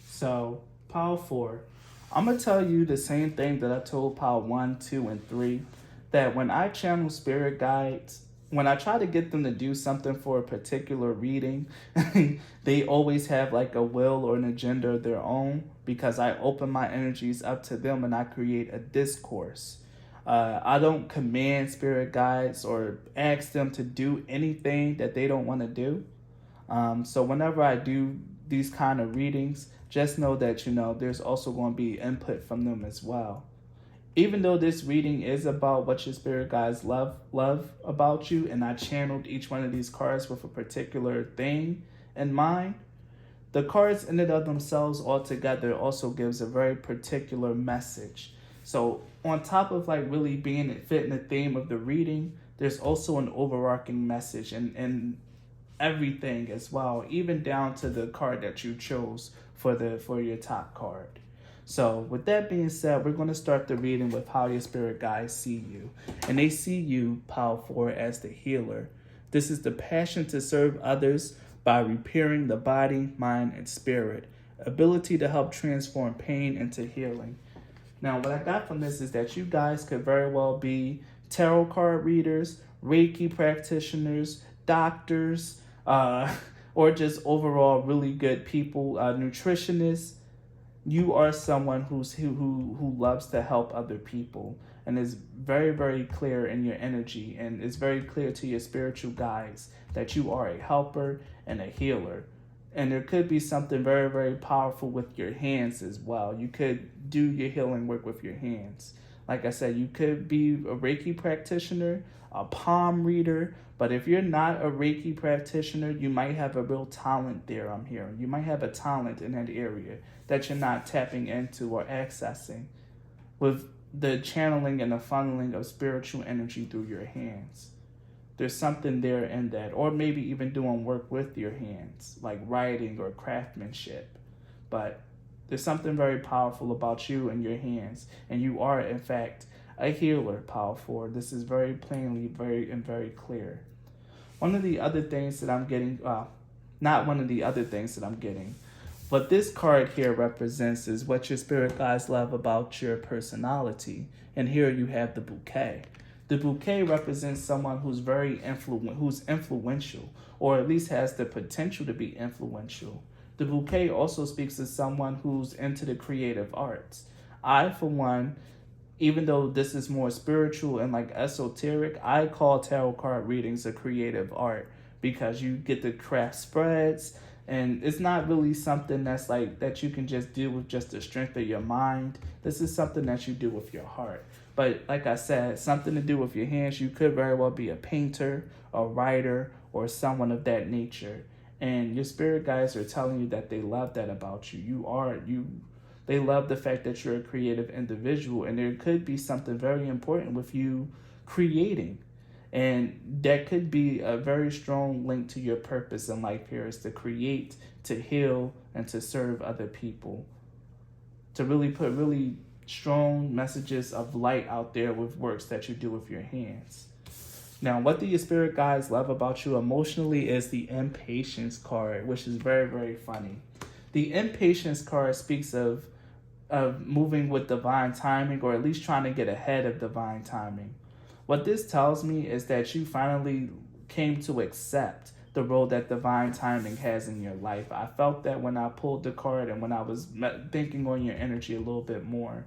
So, pile 4, I'm going to tell you the same thing that I told pile 1, 2, and 3, that when I channel spirit guides, when I try to get them to do something for a particular reading, they always have like a will or an agenda of their own, because I open my energies up to them and I create a discourse. I don't command spirit guides or ask them to do anything that they don't want to do. So whenever I do these kind of readings, just know that, there's also going to be input from them as well. Even though this reading is about what your spirit guides love about you, and I channeled each one of these cards with a particular thing in mind, the cards in and of themselves altogether also gives a very particular message. So on top of like really being fitting the theme of the reading, there's also an overarching message. And everything as well, even down to the card that you chose for your top card. So with that being said, we're going to start the reading with how your spirit guides see you. And they see you, Power 4, as the healer. This is the passion to serve others by repairing the body, mind, and spirit. Ability to help transform pain into healing. Now, what I got from this is that you guys could very well be tarot card readers, Reiki practitioners, doctors, or just overall really good people, nutritionists. You are someone who loves to help other people and is very, very clear in your energy, and it's very clear to your spiritual guides that you are a helper and a healer. And there could be something very, very powerful with your hands as well. You could do your healing work with your hands. Like I said, you could be a Reiki practitioner, a palm reader, but if you're not a Reiki practitioner, you might have a real talent there, I'm hearing. You might have a talent in that area that you're not tapping into or accessing with the channeling and the funneling of spiritual energy through your hands. There's something there in that, or maybe even doing work with your hands, like writing or craftsmanship. But there's something very powerful about you and your hands, and you are, in fact, a healer, Power 4. This is very plainly, very clear. One of the other things that I'm getting, not one of the other things that I'm getting, what this card here represents is what your spirit guides love about your personality. And here you have the bouquet. The bouquet represents someone who's who's influential, or at least has the potential to be influential. The bouquet also speaks to someone who's into the creative arts. I, for one, even though this is more spiritual and like esoteric, I call tarot card readings a creative art because you get to craft spreads, and it's not really something that's like that you can just do with just the strength of your mind. This is something that you do with your heart. But like I said, something to do with your hands. You could very well be a painter, a writer, or someone of that nature. And your spirit guides are telling you that they love that about you. They love the fact that you're a creative individual, and there could be something very important with you creating. And that could be a very strong link to your purpose in life here, is to create, to heal, and to serve other people. To really put really strong messages of light out there with works that you do with your hands. Now, what do your spirit guides love about you emotionally is the impatience card, which is very, very funny. The impatience card speaks of moving with divine timing, or at least trying to get ahead of divine timing. What this tells me is that you finally came to accept the role that divine timing has in your life. I felt that when I pulled the card and when I was thinking on your energy a little bit more.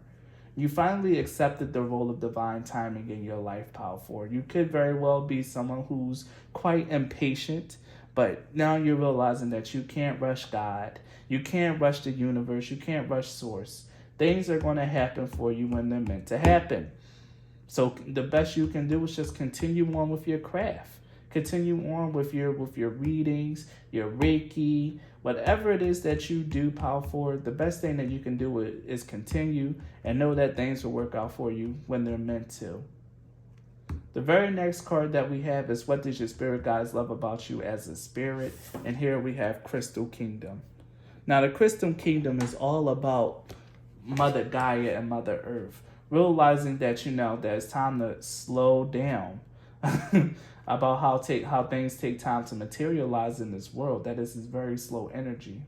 You finally accepted the role of divine timing in your life, Power 4. You could very well be someone who's quite impatient, but now you're realizing that you can't rush God. You can't rush the universe. You can't rush Source. Things are going to happen for you when they're meant to happen. So the best you can do is just continue on with your craft. Continue on with your readings, your Reiki, whatever it is that you do, Power 4. The best thing that you can do is continue and know that things will work out for you when they're meant to. The very next card that we have is what does your spirit guides love about you as a spirit? And here we have Crystal Kingdom. Now, the Crystal Kingdom is all about Mother Gaia and Mother Earth. Realizing that, that it's time to slow down about how things take time to materialize in this world. That is very slow energy.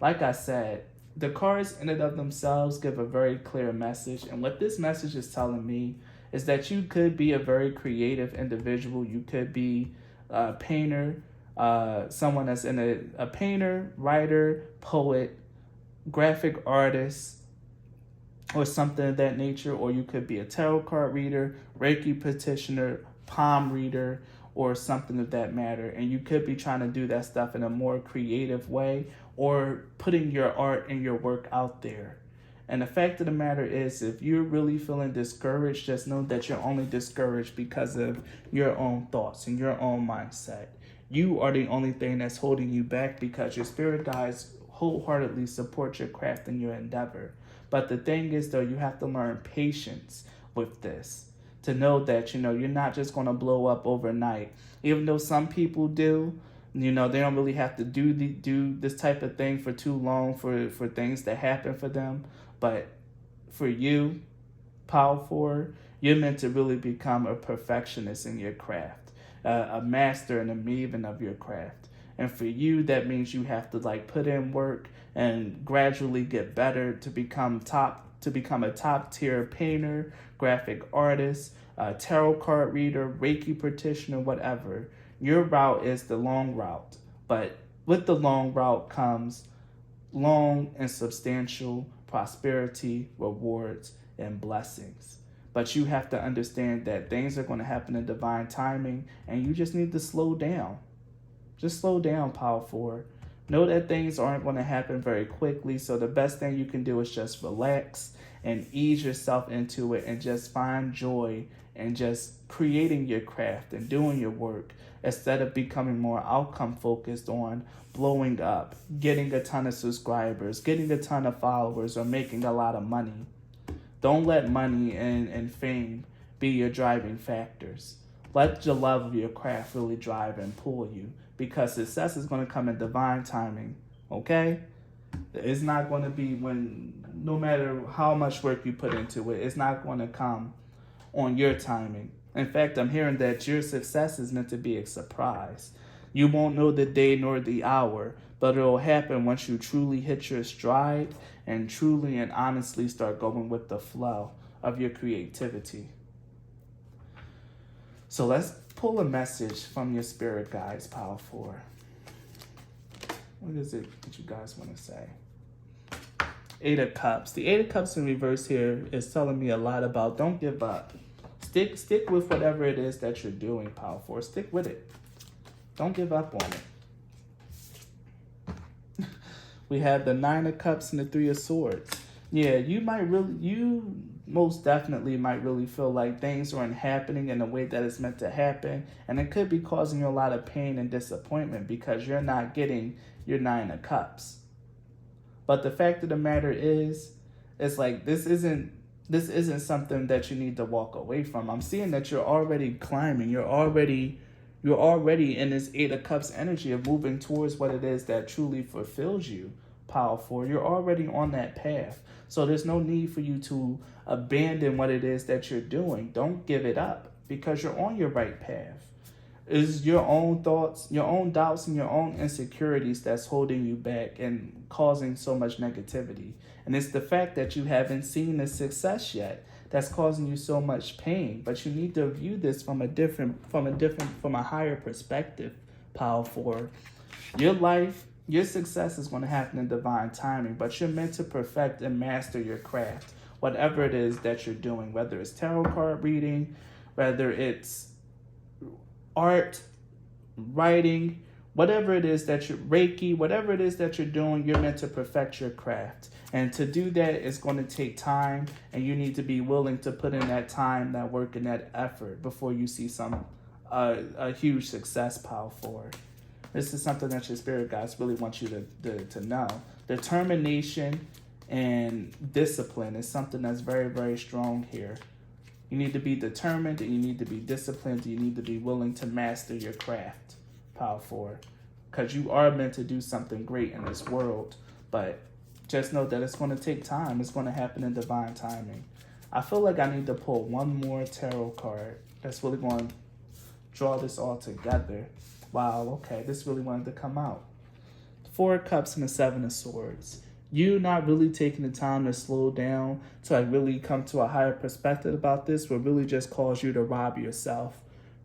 Like I said, the cards in and of themselves give a very clear message. And what this message is telling me is that you could be a very creative individual. You could be a painter, someone that's in a painter, writer, poet, graphic artist, or something of that nature. Or you could be a tarot card reader, Reiki practitioner, palm reader, or something of that matter. And you could be trying to do that stuff in a more creative way, or putting your art and your work out there. And the fact of the matter is, if you're really feeling discouraged, just know that you're only discouraged because of your own thoughts and your own mindset. You are the only thing that's holding you back, because your spirit guides wholeheartedly support your craft and your endeavor. But the thing is, though, you have to learn patience with this, to know that, you're not just going to blow up overnight. Even though some people do, You know, they don't really have to do this type of thing for too long for things to happen for them. But for you, Power 4, you're meant to really become a perfectionist in your craft, a master and a maven of your craft. And for you, that means you have to like put in work and gradually get better to become a top tier painter, graphic artist, tarot card reader, Reiki practitioner, whatever. Your route is the long route, but with the long route comes long and substantial prosperity, rewards, and blessings. But you have to understand that things are going to happen in divine timing, and you just need to slow down. Just slow down, Power 4. Know that things aren't going to happen very quickly, so the best thing you can do is just relax and ease yourself into it and just find joy in just creating your craft and doing your work instead of becoming more outcome focused on blowing up, getting a ton of subscribers, getting a ton of followers, or making a lot of money. Don't let money and fame be your driving factors. Let your love of your craft really drive and pull you, because success is going to come in divine timing, okay? It's not going to be no matter how much work you put into it, it's not going to come on your timing. In fact, I'm hearing that your success is meant to be a surprise. You won't know the day nor the hour, but it'll happen once you truly hit your stride and truly and honestly start going with the flow of your creativity. So let's pull a message from your spirit guides, Power 4. What is it that you guys want to say? 8 of Cups. The 8 of Cups in reverse here is telling me a lot about don't give up. Stick with whatever it is that you're doing, Power 4. Stick with it. Don't give up on it. We have the 9 of Cups and the 3 of Swords. Yeah, you most definitely might really feel like things aren't happening in the way that it's meant to happen, and it could be causing you a lot of pain and disappointment because you're not getting your 9 of Cups. But the fact of the matter is, it's like this isn't something that you need to walk away from. I'm seeing that you're already climbing. You're already in this 8 of Cups energy of moving towards what it is that truly fulfills you, Power 4. You're already on that path. So there's no need for you to abandon what it is that you're doing. Don't give it up because you're on your right path. It's your own thoughts, your own doubts, and your own insecurities that's holding you back and causing so much negativity. And it's the fact that you haven't seen the success yet that's causing you so much pain. But you need to view this from a higher perspective, Power 4. Your life, your success is going to happen in divine timing, but you're meant to perfect and master your craft, whatever it is that you're doing, whether it's tarot card reading, whether it's art, writing, whatever it is that you're Reiki, whatever it is that you're doing, you're meant to perfect your craft. And to do that is going to take time, and you need to be willing to put in that time, that work, and that effort before you see a huge success, Power 4. This is something that your spirit guides really want you to know. Determination and discipline is something that's very, very strong here. You need to be determined, and you need to be disciplined, and you need to be willing to master your craft, Power 4. Because you are meant to do something great in this world, but just know that it's going to take time. It's going to happen in divine timing. I feel like I need to pull one more tarot card that's really going to draw this all together. Wow, okay, this really wanted to come out. 4 of Cups and the 7 of Swords. You not really taking the time to slow down to like really come to a higher perspective about this will really just cause you to rob yourself,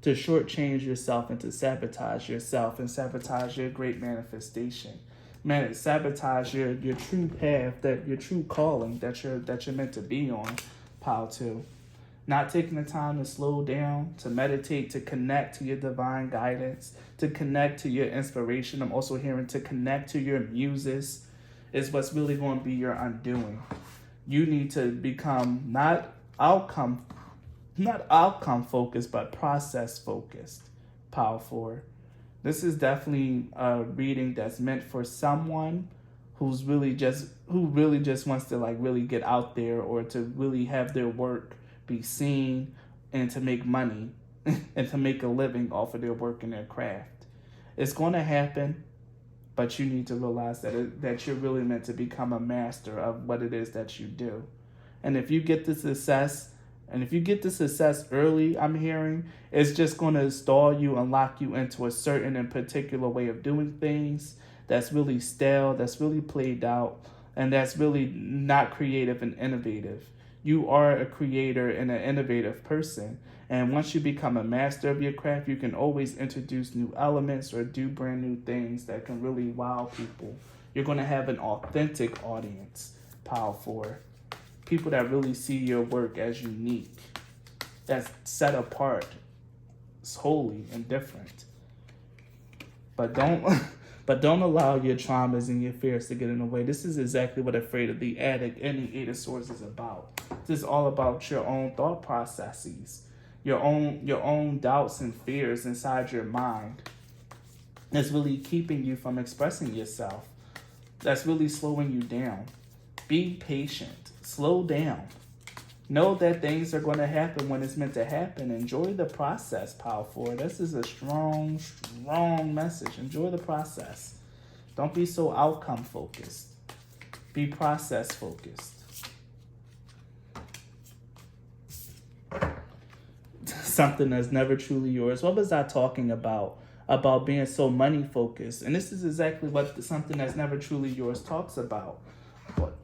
to shortchange yourself, and to sabotage yourself and sabotage your great manifestation. Man, sabotage your true path, that your true calling that you're meant to be on, Power 2. Not taking the time to slow down, to meditate, to connect to your divine guidance, to connect to your inspiration. I'm also hearing to connect to your muses is what's really going to be your undoing. You need to become not outcome focused, but process focused, Power 4. This is definitely a reading that's meant for someone who really just wants to like really get out there, or to really have their work be seen and to make money and to make a living off of their work and their craft. It's going to happen, but you need to realize that you're really meant to become a master of what it is that you do. And if you get the success, early, I'm hearing, it's just going to stall you and lock you into a certain and particular way of doing things that's really stale, that's really played out, and that's really not creative and innovative. You are a creator and an innovative person. And once you become a master of your craft, you can always introduce new elements or do brand new things that can really wow people. You're going to have an authentic audience, Pile 4. People that really see your work as unique, that's set apart, it's holy and different. But don't allow your traumas and your fears to get in the way. This is exactly what Afraid of the Addict and the Eight of Swords is about. This is all about your own thought processes, your own doubts and fears inside your mind. That's really keeping you from expressing yourself. That's really slowing you down. Be patient. Slow down. Know that things are going to happen when it's meant to happen. Enjoy the process, Pile 4. This is a strong, strong message. Enjoy the process. Don't be so outcome focused. Be process focused. Something that's never truly yours. What was I talking about? About being so money focused. And this is exactly what something that's never truly yours talks about.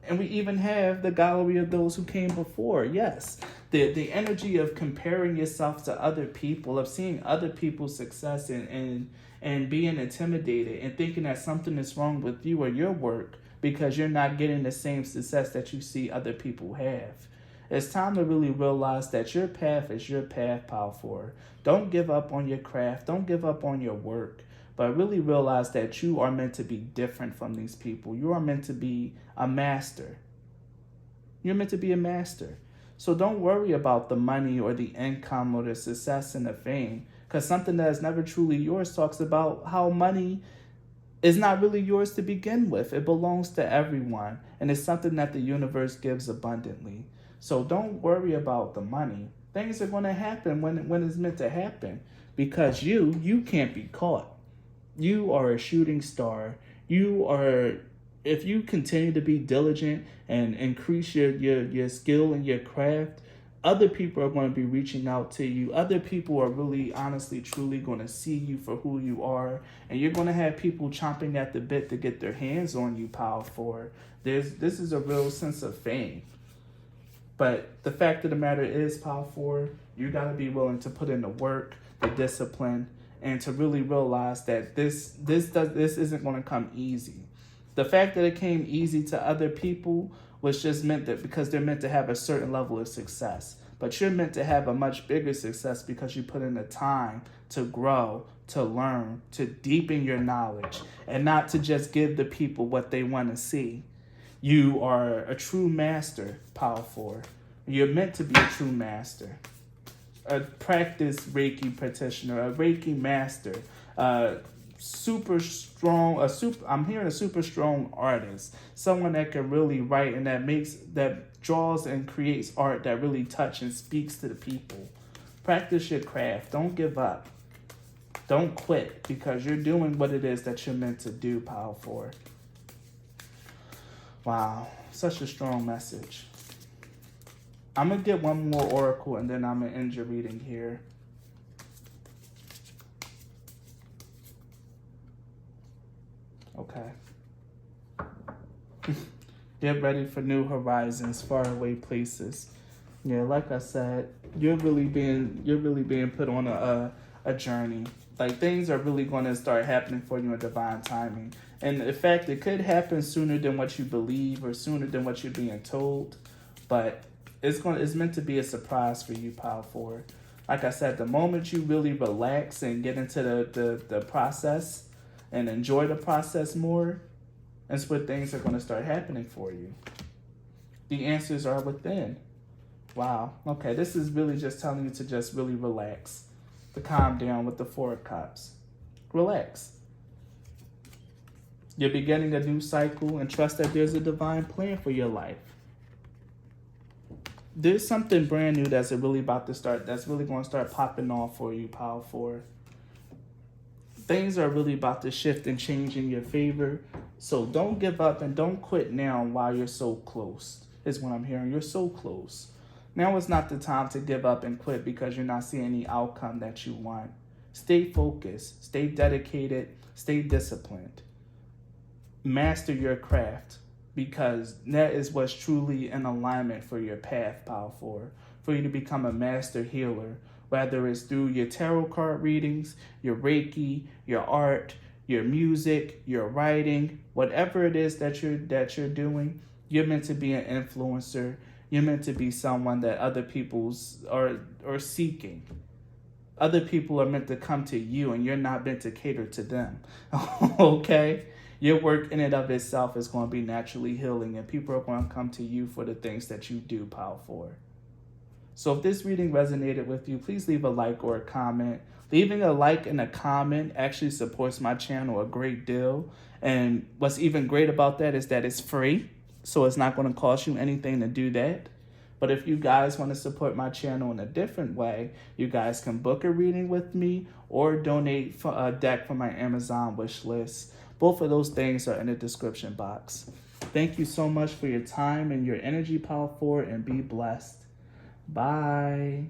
And we even have the gallery of those who came before. Yes, the energy of comparing yourself to other people, of seeing other people's success and being intimidated and thinking that something is wrong with you or your work because you're not getting the same success that you see other people have. It's time to really realize that your path is your path, Pile 4. Don't give up on your craft. Don't give up on your work. But really realize that you are meant to be different from these people. You are meant to be a master. You're meant to be a master. So don't worry about the money or the income or the success and the fame. Because something that is never truly yours talks about how money is not really yours to begin with. It belongs to everyone. And it's something that the universe gives abundantly. So don't worry about the money. Things are going to happen when it's meant to happen. Because you can't be caught. You are a shooting star. If you continue to be diligent and increase your skill and your craft, other people are going to be reaching out to you. Other people are really, honestly, truly going to see you for who you are. And you're going to have people chomping at the bit to get their hands on you, Pile 4. This is a real sense of fame. But the fact of the matter is, Pile 4, you got to be willing to put in the work, the discipline, and to really realize that this isn't going to come easy. The fact that it came easy to other people was just meant that because they're meant to have a certain level of success. But you're meant to have a much bigger success because you put in the time to grow, to learn, to deepen your knowledge, and not to just give the people what they want to see. You are a true master, Pile 4. You're meant to be a true master. A practiced Reiki practitioner, a Reiki master, I'm hearing a super strong artist, someone that can really write and that draws and creates art that really touch and speaks to the people. Practice your craft. Don't give up. Don't quit because you're doing what it is that you're meant to do, Pile 4. Wow, such a strong message. I'm going to get one more oracle and then I'm going to end your reading here. Okay. Get ready for new horizons, faraway places. Yeah, like I said, you're really being put on a journey. Like things are really going to start happening for you in divine timing. And in fact, it could happen sooner than what you believe or sooner than what you're being told. But it's meant to be a surprise for you, Pile 4. Like I said, the moment you really relax and get into the process and enjoy the process more, that's where things are going to start happening for you. The answers are within. Wow. Okay, this is really just telling you to just really relax, to calm down with the 4 of Cups. Relax. You're beginning a new cycle and trust that there's a divine plan for your life. There's something brand new that's really going to start popping off for you, Pile 4. Things are really about to shift and change in your favor. So don't give up and don't quit now while you're so close, is what I'm hearing. You're so close. Now is not the time to give up and quit because you're not seeing any outcome that you want. Stay focused, stay dedicated, stay disciplined. Master your craft because that is what's truly in alignment for your path, Power 4. For you to become a master healer, whether it's through your tarot card readings, your Reiki, your art, your music, your writing, whatever it is that you're doing, you're meant to be an influencer. You're meant to be someone that other people are seeking. Other people are meant to come to you, and you're not meant to cater to them. Okay? Your work in and of itself is going to be naturally healing, and people are going to come to you for the things that you do, Power 4. So if this reading resonated with you, please leave a like or a comment. Leaving a like and a comment actually supports my channel a great deal. And what's even great about that is that it's free. So it's not going to cost you anything to do that. But if you guys want to support my channel in a different way, you guys can book a reading with me or donate for a deck for my Amazon wish list. Both of those things are in the description box. Thank you so much for your time and your energy, Power 4, and be blessed. Bye.